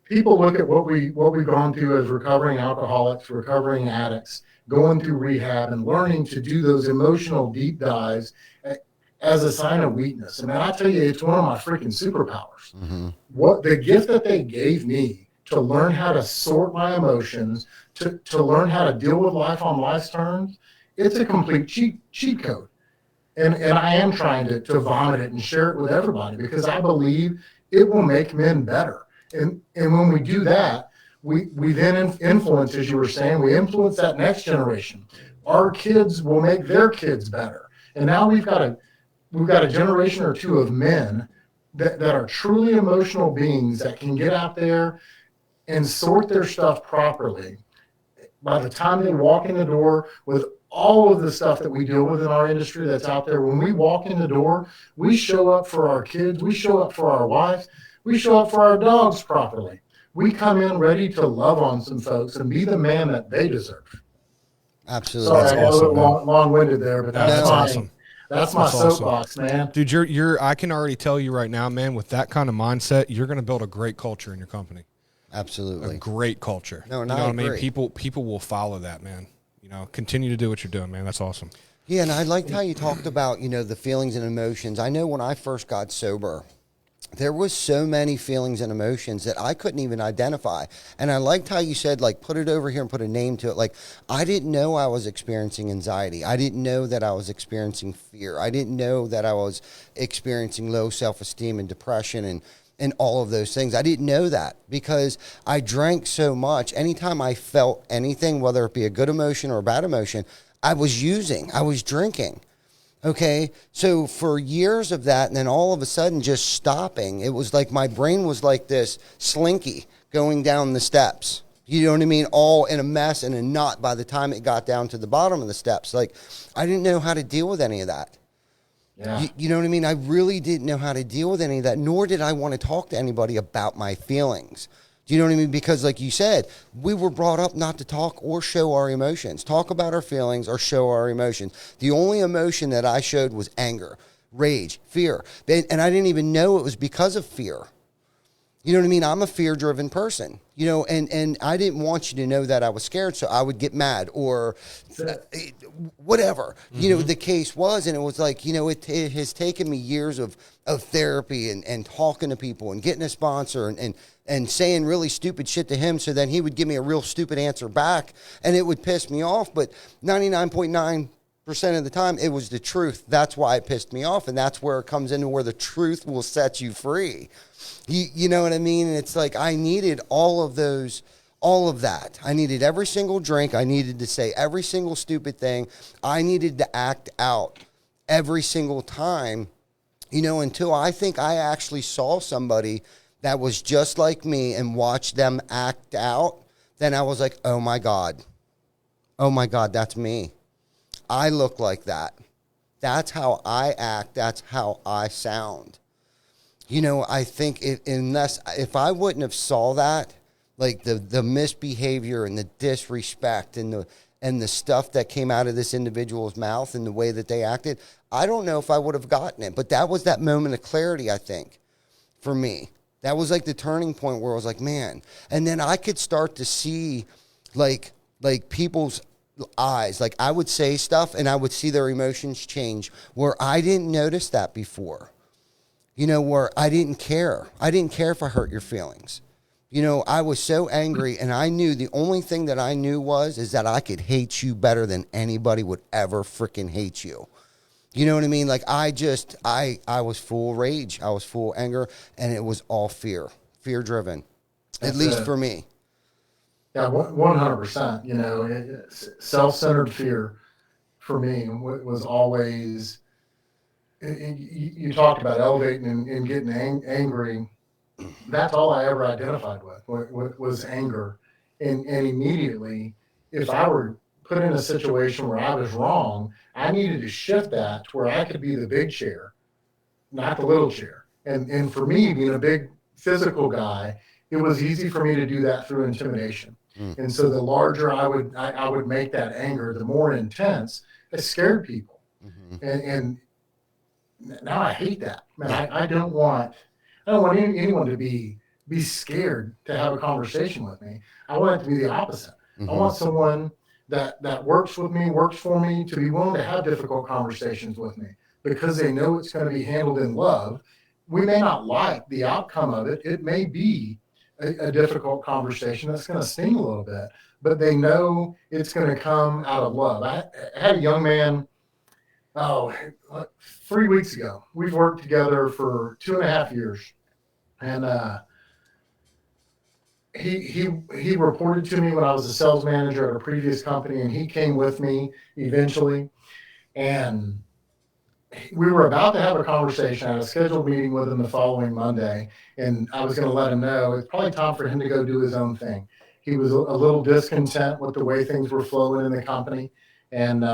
People look at what we've gone through as recovering alcoholics, recovering addicts, going through rehab and learning to do those emotional deep dives as a sign of weakness. And I tell you, it's one of my freaking superpowers. What the gift that they gave me to learn how to sort my emotions, to learn how to deal with life on life's terms, it's a complete cheat code. And I am trying to vomit it and share it with everybody because I believe it will make men better. And when we do that, we then influence, as you were saying, we influence that next generation. Our kids will make their kids better. And now we've got a generation or two of men that are truly emotional beings that can get out there and sort their stuff properly. By the time they walk in the door with all of the stuff that we deal with in our industry that's out there, when we walk in the door, we show up for our kids, we show up for our wives, we show up for our dogs properly. We come in ready to love on some folks and be the man that they deserve. Absolutely. Sorry, That's I got awesome, a little long-winded there, but that's awesome. That's my awesome. soapbox, man. Dude, you're I can already tell you right now, man, with that kind of mindset, you're going to build a great culture in your company. Absolutely. A great culture. No, you no, know I what I mean? agree. People will follow that, man. You know, continue to do what you're doing, man. That's awesome. Yeah, and I liked how you talked about, the feelings and emotions. I know when I first got sober, there was so many feelings and emotions that I couldn't even identify. And I liked how you said, like, put it over here and put a name to it. Like, I didn't know I was experiencing anxiety. I didn't know that I was experiencing fear. I didn't know that I was experiencing low self-esteem and depression and all of those things. I didn't know that because I drank so much. Anytime I felt anything, whether it be a good emotion or a bad emotion, I was drinking. Okay, so for years of that, and then all of a sudden just stopping, it was like my brain was like this slinky going down the steps. You know what I mean? All in a mess and a knot by the time it got down to the bottom of the steps. Like, I didn't know how to deal with any of that. Yeah. You know what I mean? I really didn't know how to deal with any of that, nor did I want to talk to anybody about my feelings. Do you know what I mean? Because like you said, we were brought up not to talk or show our emotions, talk about our feelings or show our emotions. The only emotion that I showed was anger, rage, fear. And I didn't even know it was because of fear. You know what I mean? I'm a fear-driven person, and I didn't want you to know that I was scared, so I would get mad or whatever, the case was. And it was like, it has taken me years of therapy and talking to people and getting a sponsor and saying really stupid shit to him so then he would give me a real stupid answer back and it would piss me off. But 99.9% of the time, it was the truth. That's why it pissed me off, and that's where it comes into where the truth will set you free. You know what I mean? And it's like I needed all of that. I needed every single drink. I needed to say every single stupid thing. I needed to act out every single time, until I think I actually saw somebody that was just like me and watched them act out. Then I was like, oh my God, that's me. I look like that. That's how I act. That's how I sound. I think if I wouldn't have saw that, like the misbehavior and the disrespect and and the stuff that came out of this individual's mouth and the way that they acted, I don't know if I would have gotten it. But that was that moment of clarity, I think, for me. That was like the turning point where I was like, man. And then I could start to see like people's eyes. Like I would say stuff and I would see their emotions change where I didn't notice that before. You know, where I didn't care. I didn't care if I hurt your feelings. You know, I was so angry, and I knew the only thing that I knew is that I could hate you better than anybody would ever freaking hate you. You know what I mean? Like I was full of rage. I was full of anger, and it was all fear driven, at least for me. Yeah, 100%. You know, self-centered fear for me was always. You talked about elevating and getting angry. That's all I ever identified with was anger. And immediately, if I were put in a situation where I was wrong, I needed to shift that to where I could be the big chair, not the little chair. And for me, being a big physical guy, it was easy for me to do that through intimidation. And so the larger I would make that anger, the more intense, it scared people. And now I hate that. Man, I don't want anyone to be scared to have a conversation with me. I want it to be the opposite. I want someone that works with me, works for me, to be willing to have difficult conversations with me because they know it's going to be handled in love. We may not like the outcome of it. It may be a difficult conversation that's going to sting a little bit, but they know it's going to come out of love. I had a young man, 3 weeks ago. We've worked together for 2.5 years, and he reported to me when I was a sales manager at a previous company, and he came with me eventually, and we were about to have a conversation. I had a scheduled meeting with him the following Monday, and I was going to let him know it's probably time for him to go do his own thing. He was a little discontent with the way things were flowing in the company, and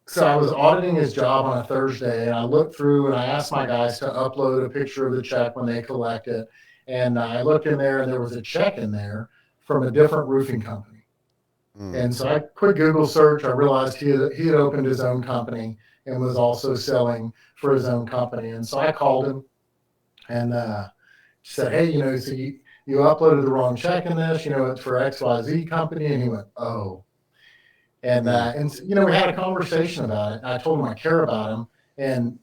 so I was auditing his job on a Thursday, and I looked through and I asked my guys to upload a picture of the check when they collect it. And I looked in there, and there was a check in there from a different roofing company. And so I quick Google search. I realized he had opened his own company and was also selling for his own company. And so I called him and said, hey, you know, so you uploaded the wrong check in this. You know, it's for XYZ company. And he went, oh. And you know, we had a conversation about it. I told him I care about him, and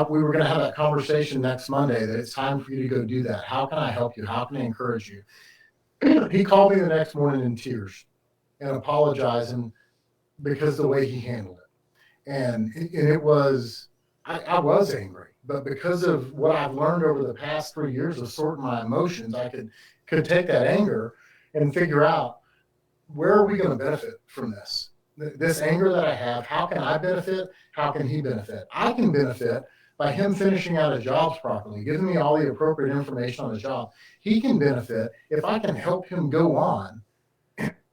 we were going to have that conversation next Monday that it's time for you to go do that. How can I help you? How can I encourage you? He called me the next morning in tears and apologizing because the way he handled it. And it was, I was angry, but because of what I've learned over the past 3 years of sorting my emotions, I could take that anger and figure out, where are we going to benefit from this? This anger that I have, how can I benefit? How can he benefit? I can benefit by him finishing out his jobs properly, giving me all the appropriate information on his job. He can benefit if I can help him go on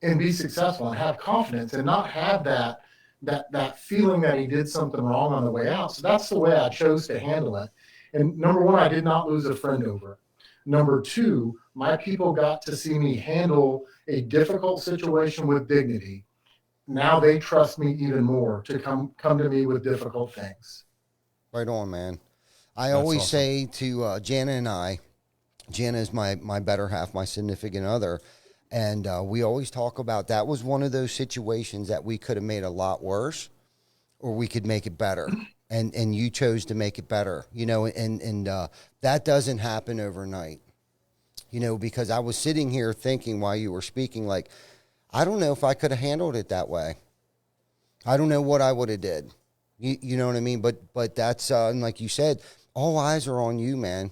and be successful and have confidence and not have that feeling that he did something wrong on the way out. So that's the way I chose to handle it. And number one, I did not lose a friend over it. Number two, my people got to see me handle a difficult situation with dignity. Now they trust me even more to come to me with difficult things. Right on, man. I always say to Jana and I, Jana is my better half, my significant other, and we always talk about that was one of those situations that we could have made a lot worse, or we could make it better. And you chose to make it better, you know, and that doesn't happen overnight, you know, because I was sitting here thinking while you were speaking, like, I don't know if I could have handled it that way. I don't know what I would have did. You know what I mean? But that's, and like you said, all eyes are on you, man.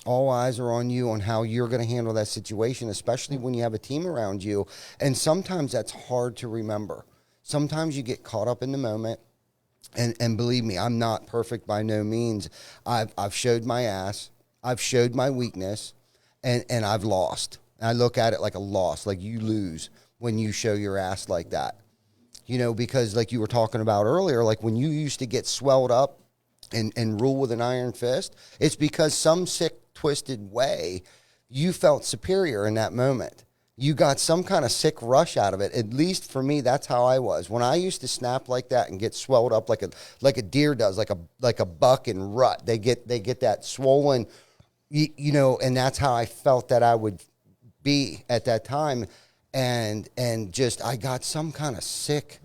All eyes are on you on how you're going to handle that situation, especially when you have a team around you. And sometimes that's hard to remember. Sometimes you get caught up in the moment. And believe me, I'm not perfect by no means. I've showed my ass. I've showed my weakness. And I've lost. I look at it like a loss, like you lose when you show your ass like that. You know, because like you were talking about earlier, like when you used to get swelled up and rule with an iron fist, it's because some sick, twisted way you felt superior in that moment. you got some kind of sick rush out of it. At least for me, that's how I was. When I used to snap like that and get swelled up like a deer does, like a buck and rut. They get that swollen, you know, and that's how I felt that I would be at that time. And just I got some kind of sick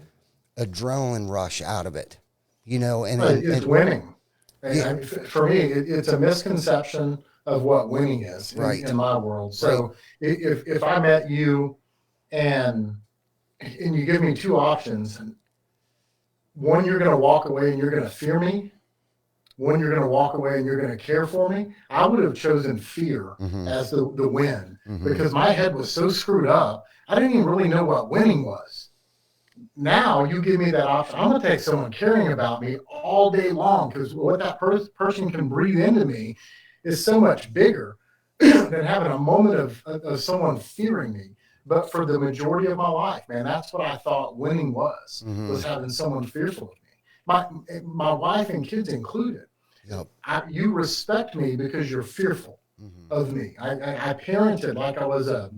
adrenaline rush out of it, you know. And it's winning. Yeah. I mean, for me, it's a misconception of what winning is in my world. So if I met you and you give me two options, one, you're going to walk away and you're going to fear me. One, you're going to walk away and you're going to care for me. I would have chosen fear as the win because my head was so screwed up. I didn't even really know what winning was. Now you give me that option. I'm going to take someone caring about me all day long because what that person can breathe into me is so much bigger than having a moment of someone fearing me. But for the majority of my life, man, that's what I thought winning was having someone fearful of me. My wife and kids included. Yep. You respect me because you're fearful of me. I parented like I was a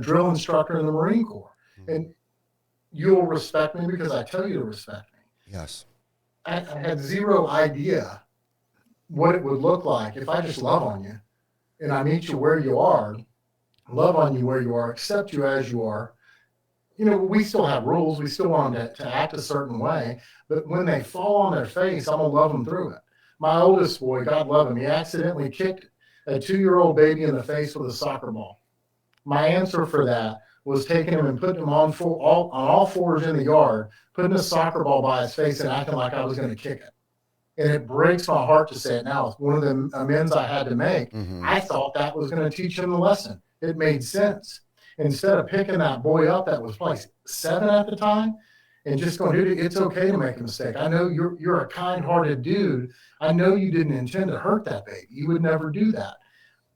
drill instructor in the Marine Corps. And you'll respect me because I tell you to respect me. Yes. I had zero idea what it would look like if I just love on you and I meet you where you are, love on you where you are, accept you as you are. You know, we still have rules. We still want them to act a certain way. But when they fall on their face, I'm going to love them through it. My oldest boy, God love him, he accidentally kicked a 2-year-old baby in the face with a soccer ball. My answer for that was taking him and putting him on all fours in the yard, putting a soccer ball by his face and acting like I was going to kick it. And it breaks my heart to say it now. It's one of the amends I had to make. I thought that was going to teach him the lesson. It made sense. Instead of picking that boy up that was probably 7 at the time and just going, dude, it's okay to make a mistake. I know you're a kind-hearted dude. I know you didn't intend to hurt that baby. You would never do that.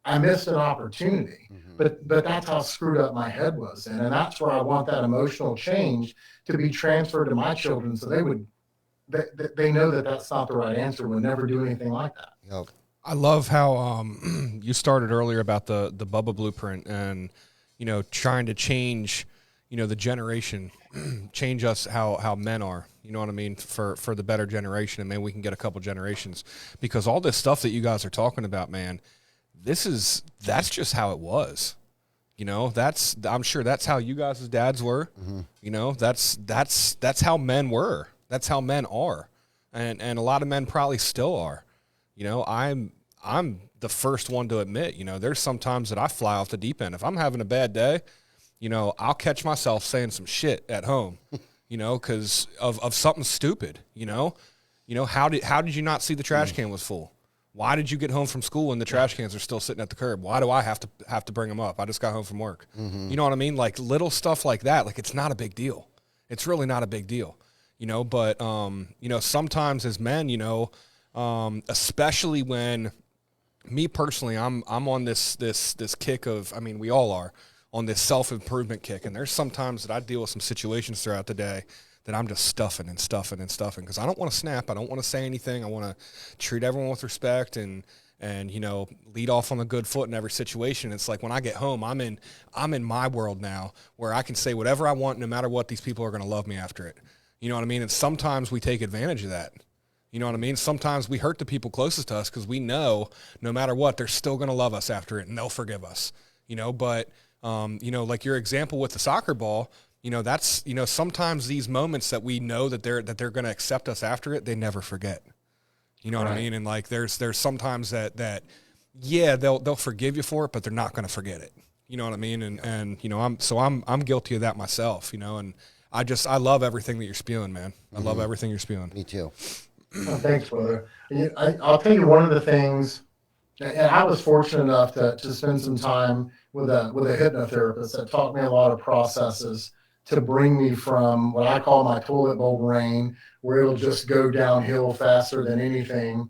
I missed an opportunity. But that's how screwed up my head was. And that's where I want that emotional change to be transferred to my children so they know that that's not the right answer. We'll never do anything like that. Yep. I love how you started earlier about the Bubba blueprint and, you know, trying to change, you know, the generation, change us how men are, you know what I mean, for the better generation. And maybe we can get a couple generations because all this stuff that you guys are talking about, man, that's just how it was. You know, I'm sure that's how you guys' dads were. You know, that's how men were. That's how men are. And a lot of men probably still are. You know, I'm the first one to admit, you know, there's some times that I fly off the deep end. If I'm having a bad day, you know, I'll catch myself saying some shit at home, you know, because of something stupid, you know. You know, how did you not see the trash can was full? Why did you get home from school and the trash cans are still sitting at the curb? Why do I have to bring them up? I just got home from work. You know what I mean? Like little stuff like that. Like it's not a big deal. It's really not a big deal, you know. But you know, sometimes as men, you know, especially when me personally, I'm on this kick of. I mean, we all are on this self-improvement kick, and there's sometimes that I deal with some situations throughout the day that I'm just stuffing because I don't want to snap. I don't want to say anything. I want to treat everyone with respect and you know, lead off on a good foot in every situation. It's like when I get home, I'm in my world now where I can say whatever I want no matter what. These people are going to love me after it. You know what I mean? And sometimes we take advantage of that. You know what I mean? Sometimes we hurt the people closest to us because we know no matter what, they're still going to love us after it and they'll forgive us. You know, but you know, like your example with the soccer ball, you know, that's, you know, sometimes these moments that we know that they're going to accept us after it, they never forget. You know what I mean? And like, there's sometimes that yeah, they'll forgive you for it, but they're not going to forget it. You know what I mean? And you know, I'm guilty of that myself, you know, and I love everything that you're spewing, man. I love everything you're spewing. Me too. Oh, thanks, brother. I'll tell you one of the things, and I was fortunate enough to spend some time with a hypnotherapist that taught me a lot of processes to bring me from what I call my toilet bowl brain, where it'll just go downhill faster than anything,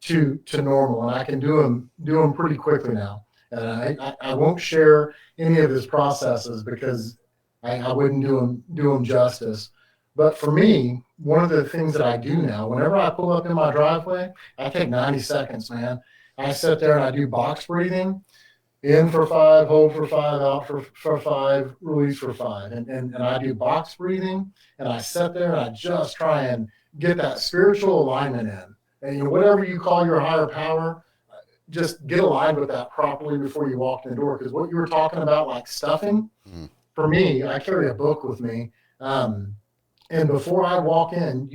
to normal. And I can do them pretty quickly now. And I won't share any of his processes because I wouldn't do them justice. But for me, one of the things that I do now, whenever I pull up in my driveway, I take 90 seconds, man. I sit there and I do box breathing. in for 5, hold for 5, out for 5, release for 5. And I do box breathing, and I sit there and I just try and get that spiritual alignment in. And whatever you call your higher power, just get aligned with that properly before you walk in the door. Because what you were talking about, like stuffing, for me, I carry a book with me. And before I walk in,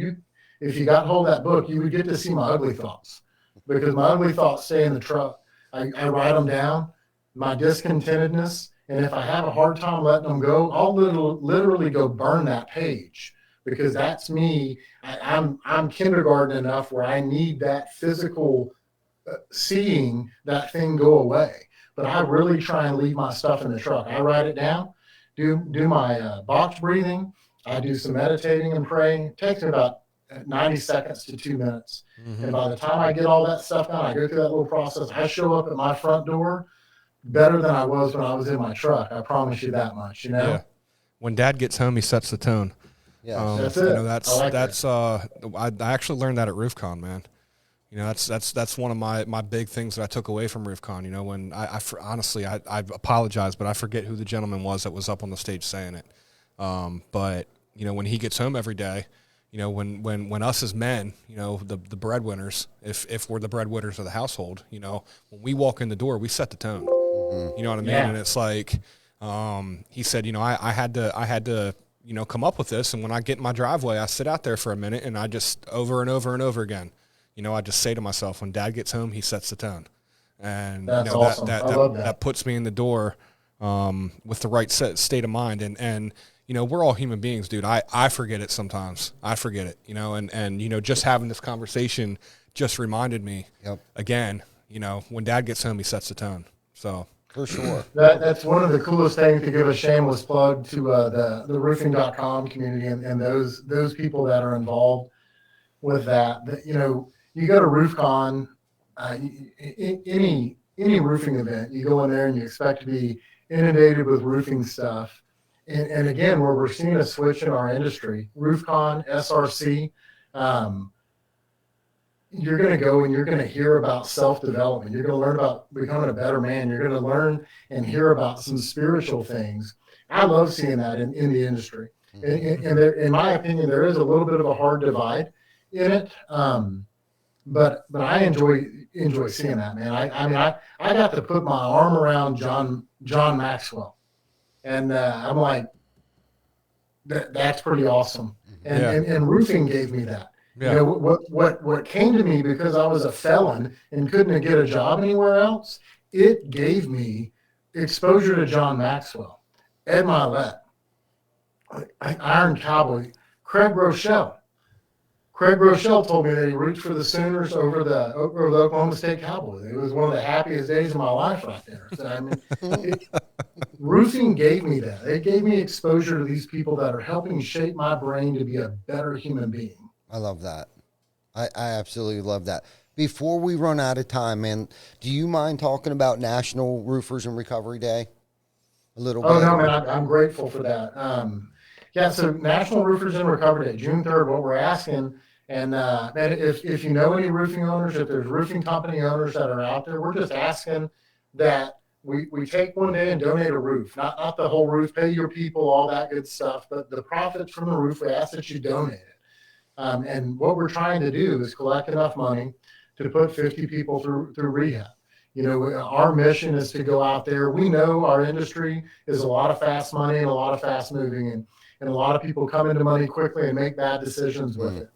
if you got hold of that book, you would get to see my ugly thoughts, because my ugly thoughts stay in the truck. I write them down, my discontentedness, and if I have a hard time letting them go, I'll literally go burn that page, because that's me. I'm kindergarten enough where I need that physical seeing that thing go away. But I really try and leave my stuff in the truck. I write it down, do my box breathing. I do some meditating and praying. It takes me about 90 seconds to 2 minutes. And by the time I get all that stuff done, I go through that little process. I show up at my front door better than I was when I was in my truck. I promise you that much, Yeah. When Dad gets home, he sets the tone. Yeah. That's it. I actually learned that at RoofCon, man. That's one of my big things that I took away from RoofCon. When honestly, I apologize, but I forget who the gentleman was that was up on the stage saying it. But when he gets home every day, when us as men, the breadwinners, if we're the breadwinners of the household, when we walk in the door, we set the tone. You know what I mean? Yeah. And it's like, he said, I had to, come up with this. And when I get in my driveway, I sit out there for a minute and I just over and over and over again, I just say to myself, when Dad gets home, he sets the tone. And That's awesome. I love that. that puts me in the door, with the right state of mind. And we're all human beings, dude. I forget it sometimes. I forget it, and just having this conversation just reminded me again, when Dad gets home, he sets the tone. So For sure. That's one of the coolest things, to give a shameless plug to the roofing.com community and those people that are involved with that. You go to RoofCon, any roofing event, you go in there and you expect to be inundated with roofing stuff. And again, where we're seeing a switch in our industry, RoofCon, SRC, you're going to go and you're going to hear about self-development. You're going to learn about becoming a better man. You're going to learn and hear about some spiritual things. I love seeing that in the industry. And there, in my opinion, there is a little bit of a hard divide in it. But I enjoy seeing that, man. I got to put my arm around John Maxwell, and I'm like, that's pretty awesome. And roofing gave me that. Yeah. What came to me, because I was a felon and couldn't get a job anywhere else, it gave me exposure to John Maxwell, Ed Milet, Iron Cowboy, Craig Rochelle. Craig Rochelle told me that he roots for the Sooners over the Oklahoma State Cowboys. It was one of the happiest days of my life right there. So, roofing gave me that. It gave me exposure to these people that are helping shape my brain to be a better human being. I love that. I absolutely love that. Before we run out of time, man, do you mind talking about National Roofers and Recovery Day a little bit? Oh, no, man, I'm grateful for that. So National Roofers and Recovery Day, June 3rd, what we're asking, and if you know any roofing owners, if there's roofing company owners that are out there, we're just asking that we take one day and donate a roof, not the whole roof, pay your people, all that good stuff, but the profits from the roof, we ask that you donate it. And what we're trying to do is collect enough money to put 50 people through rehab. Our mission is to go out there. We know our industry is a lot of fast money and a lot of fast moving, and a lot of people come into money quickly and make bad decisions with it.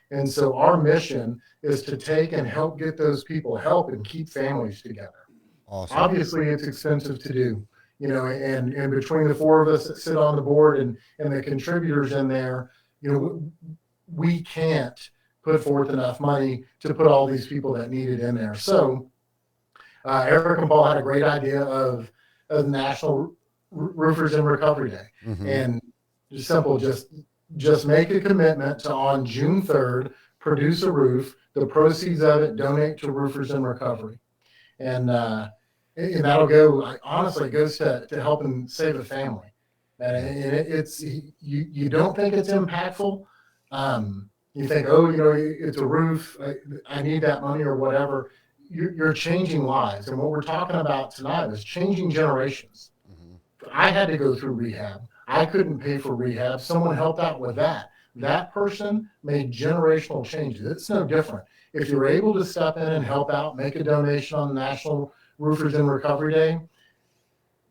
And so our mission is to take and help get those people help and keep families together. Awesome. Obviously, it's expensive to do, and between the four of us that sit on the board and the contributors in there, we can't put forth enough money to put all these people that need it in there. So Eric and Paul had a great idea of National Roofers and Recovery Day. And just simple, just make a commitment to, on June 3rd, produce a roof, the proceeds of it donate to Roofers in Recovery. And that'll go, honestly, it goes to helping save a family. And it's, you don't think it's impactful. You think, it's a roof, I need that money or whatever. you're changing lives. And what we're talking about tonight is changing generations. I had to go through rehab. I couldn't pay for rehab. Someone helped out with that. That person made generational changes. It's no different. If you're able to step in and help out, make a donation on National Roofers in Recovery Day,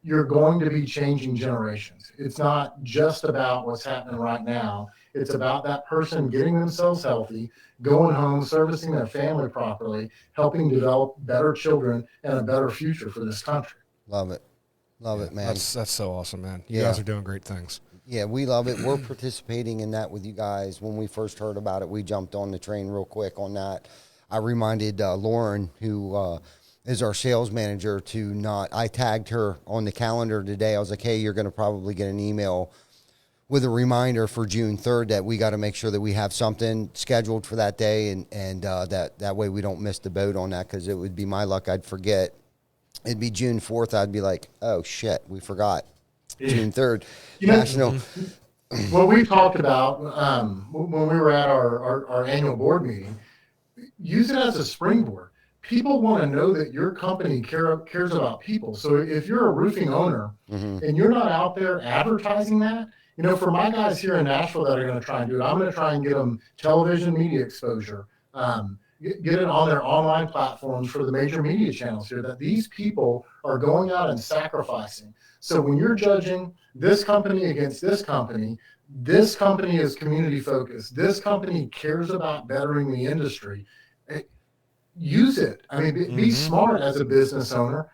you're going to be changing generations. It's not just about what's happening right now. It's about that person getting themselves healthy, going home, servicing their family properly, helping develop better children and a better future for this country. Love it. Love it, man. That's so awesome, man. You Yeah. guys are doing great things. Yeah, we love it. We're participating in that with you guys. When we first heard about it, we jumped on the train real quick on that. I reminded Lauren, who is our sales manager, to not. I tagged her on the calendar today. I was like, hey, you're going to probably get an email with a reminder for June 3rd that we got to make sure that we have something scheduled for that day, and that way we don't miss the boat on that, because it would be my luck I'd forget. It'd be June 4th. I'd be like, oh, shit, we forgot. June 3rd, National. What we talked about when we were at our annual board meeting, use it as a springboard. People want to know that your company cares about people. So if you're a roofing owner and you're not out there advertising that, you know, for my guys here in Nashville that are going to try and do it, I'm going to try and get them television media exposure, get it on their online platforms for the major media channels here, that these people are going out and sacrificing. So when you're judging this company against this company is community focused. This company cares about bettering the industry. Use it. I mean, be smart as a business owner.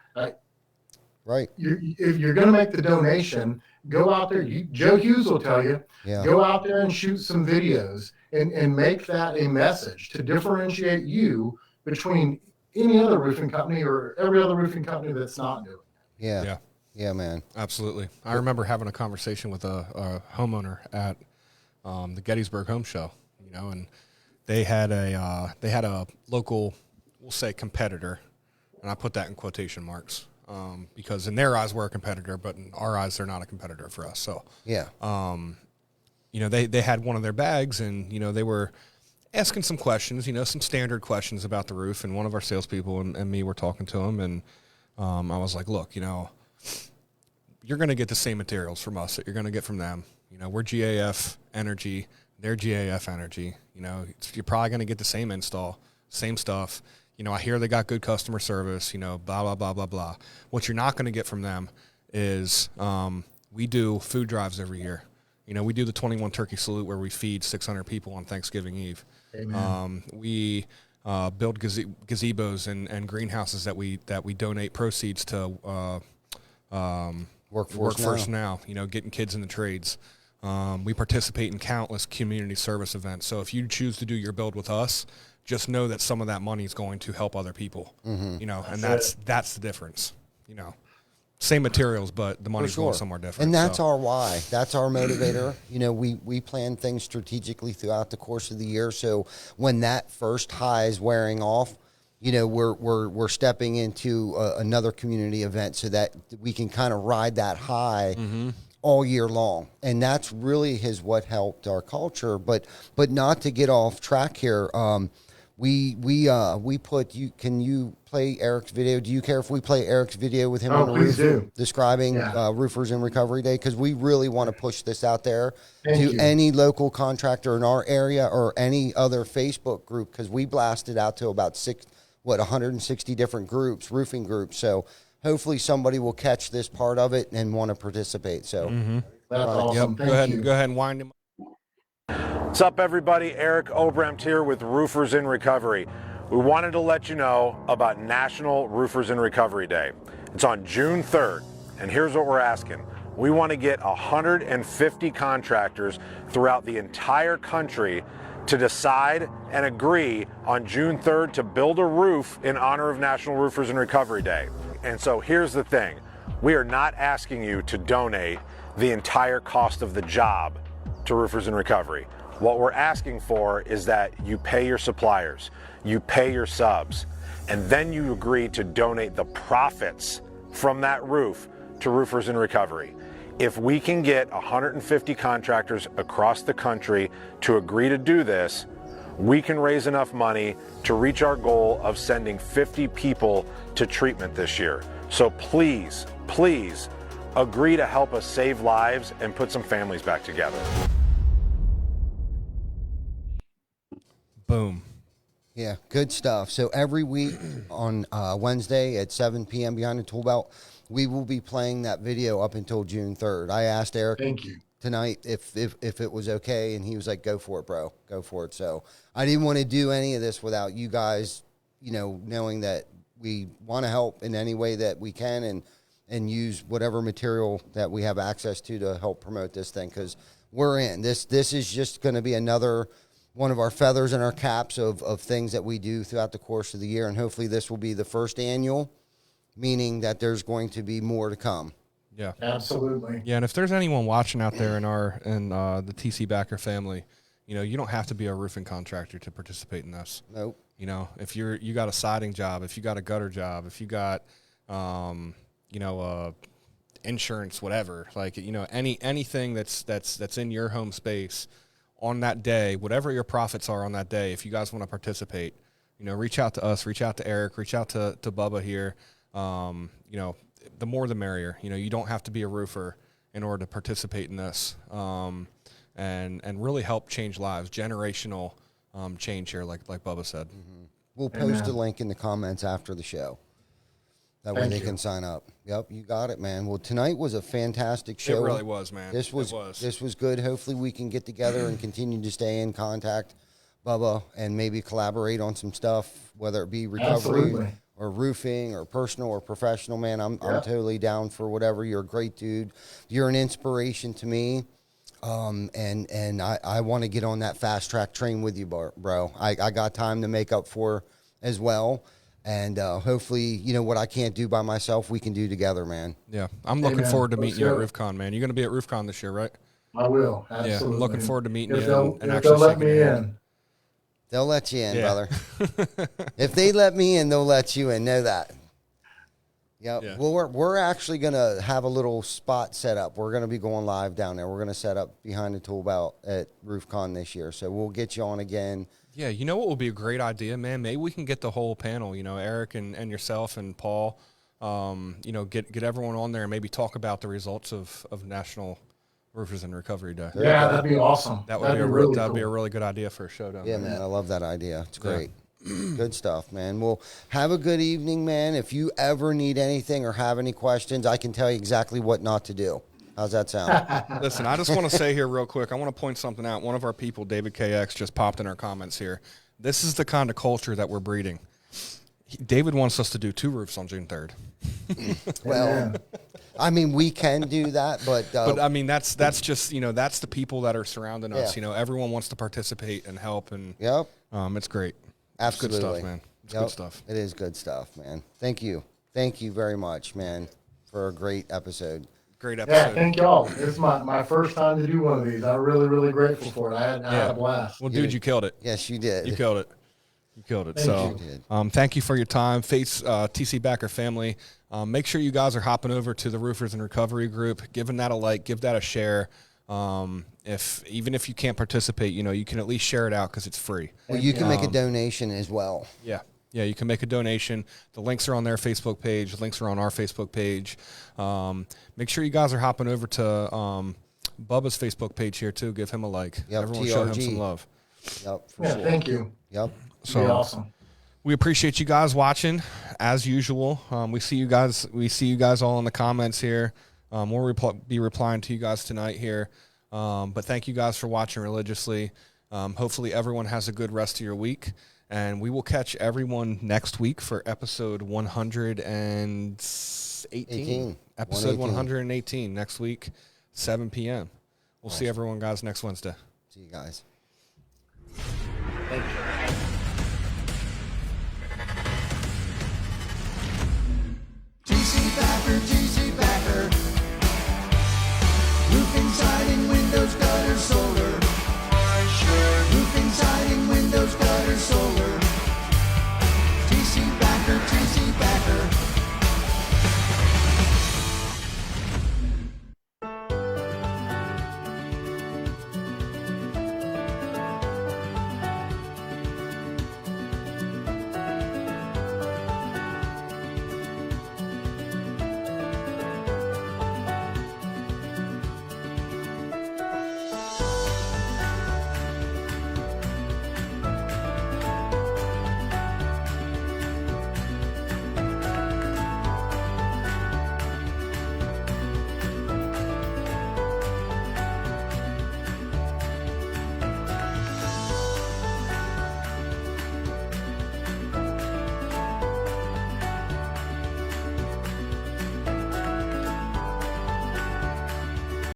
Right. If you're going to make the donation, go out there. Joe Hughes will tell you, go out there and shoot some videos and make that a message to differentiate you between any other roofing company or every other roofing company that's not doing it. Yeah, man. Absolutely. I remember having a conversation with a homeowner at the Gettysburg Home Show, you know, and they had a local, we'll say, competitor, and I put that in quotation marks because in their eyes we're a competitor, but in our eyes they're not a competitor for us. So Yeah. you know, they had one of their bags, and you know, they were asking some questions, you know, some standard questions about the roof, and one of our salespeople and me were talking to them, and I was like, look, you know, you're going to get the same materials from us that you're going to get from them. You know, we're GAF Energy, they're GAF Energy. You know, you're probably going to get the same install, same stuff. You know, I hear they got good customer service, you know, blah, blah, blah, blah, blah. What you're not going to get from them is we do food drives every year. You know, we do the 21 turkey salute where we feed 600 people on Thanksgiving Eve. We build gazebos and greenhouses that we donate proceeds to Workforce now, you know, getting kids in the trades. We participate in countless community service events. So if you choose to do your build with us, just know that some of that money is going to help other people, you know, and that's the difference, you know. Same materials, but the money's going somewhere different. And that's our why. That's our motivator. You know, we plan things strategically throughout the course of the year. So when that first high is wearing off, you know, we're stepping into another community event so that we can kind of ride that high all year long. And that's really what helped our culture. But not to get off track here. We put you. Can you play Eric's video? Do you care if we play Eric's video with him on the roof describing Roofers in Recovery Day? Because we really want to push this out there to any local contractor in our area or any other Facebook group, because we blasted out to about 160 different groups, roofing groups. So hopefully somebody will catch this part of it and want to participate. So That's awesome. Go ahead and wind him up. What's up, everybody? Eric Obremt here with Roofers in Recovery. We wanted to let you know about National Roofers in Recovery Day. It's on June 3rd, and here's what we're asking. We want to get 150 contractors throughout the entire country to decide and agree on June 3rd to build a roof in honor of National Roofers in Recovery Day. And so here's the thing. We are not asking you to donate the entire cost of the job to Roofers in Recovery. What we're asking for is that you pay your suppliers, you pay your subs, and then you agree to donate the profits from that roof to Roofers in Recovery. If we can get 150 contractors across the country to agree to do this, we can raise enough money to reach our goal of sending 50 people to treatment this year. So please, please agree to help us save lives and put some families back together. Boom. Yeah, good stuff. So every week on Wednesday at 7 p.m. behind the tool belt, we will be playing that video up until June 3rd. I asked Eric Thank you. tonight if it was okay, and he was like, go for it, bro. Go for it. So I didn't want to do any of this without you guys, knowing that we want to help in any way that we can and use whatever material that we have access to help promote this thing, because we're in. This is just going to be another one of our feathers in our caps of things that we do throughout the course of the year. And hopefully this will be the first annual, meaning that there's going to be more to come. Yeah. Absolutely. Yeah, and if there's anyone watching out there in the TC Backer family, you don't have to be a roofing contractor to participate in this. Nope. If you got a siding job, if you got a gutter job, if you got insurance, whatever, like anything that's in your home space on that day, whatever your profits are on that day, if you guys want to participate, reach out to us, reach out to Eric, reach out to Bubba here. The more the merrier. You don't have to be a roofer in order to participate in this, and really help change lives, generational change here, like Bubba said. Mm-hmm. We'll post a link in the comments after the show. That way they can sign up. Yep, you got it, man. Well, tonight was a fantastic show. It really was, man. This was good. Hopefully we can get together and continue to stay in contact, Bubba, and maybe collaborate on some stuff, whether it be recovery or roofing or personal or professional, man. I'm totally down for whatever. You're a great dude. You're an inspiration to me. And I want to get on that fast track train with you, bro. I got time to make up for as well. And hopefully, what I can't do by myself, we can do together, man. Yeah, I'm looking forward to meeting you at RoofCon, man. You're going to be at RoofCon this year, right? I will, absolutely. Yeah, I'm looking forward to meeting if you and if actually they'll let shaking me your hand. in. They'll let you in, brother. If they let me in, they'll let you in. Know that. Yep. Yeah. Well, we're actually going to have a little spot set up. We're going to be going live down there. We're going to set up behind the tool belt at RoofCon this year. So we'll get you on again. Yeah, you know what would be a great idea, man? Maybe we can get the whole panel, Eric and yourself and Paul, get everyone on there and maybe talk about the results of National Roofers in Recovery Day. Yeah, that'd be awesome. That'd be a really good idea for a show down there. Yeah, man, I love that idea. It's great. Good stuff, man. Well, have a good evening, man. If you ever need anything or have any questions, I can tell you exactly what not to do. How's that sound? Listen, I just want to say here real quick, I want to point something out. One of our people, David KX, just popped in our comments here. This is the kind of culture that we're breeding. David wants us to do 2 roofs on June 3rd. Well, I mean, we can do that, but I mean, that's just, that's the people that are surrounding us. Everyone wants to participate and help, and it's great. Absolutely. It's good stuff, man. It's good stuff. It is good stuff, man. Thank you. Thank you very much, man, for a great episode. Great episode. Yeah, thank y'all. It's my first time to do one of these. I'm really, really grateful for it. I had a blast. Well, dude, you killed it. Yes, you did. You killed it. You killed it. Thank So, thank you for your time. Face TC Backer family. Make sure you guys are hopping over to the Roofers in Recovery group, giving that a like, give that a share. Even if you can't participate, you can at least share it out because it's free. Well, you can make a donation as well. Yeah. Yeah, you can make a donation. The links are on their Facebook page. The links are on our Facebook page. Make sure you guys are hopping over to Bubba's Facebook page here, too. Give him a like. Yep, Everyone TRG. show him some love. Yep, for Yeah, sure. thank you. Yep. So Be awesome. we appreciate you guys watching, as usual. We see you guys. We see you guys all in the comments here. We'll be replying to you guys tonight here. But thank you guys for watching religiously. Hopefully everyone has a good rest of your week. And we will catch everyone next week for episode 118. Episode 118 next week, 7 p.m. We'll see everyone, guys, next Wednesday. See you guys. Thank you.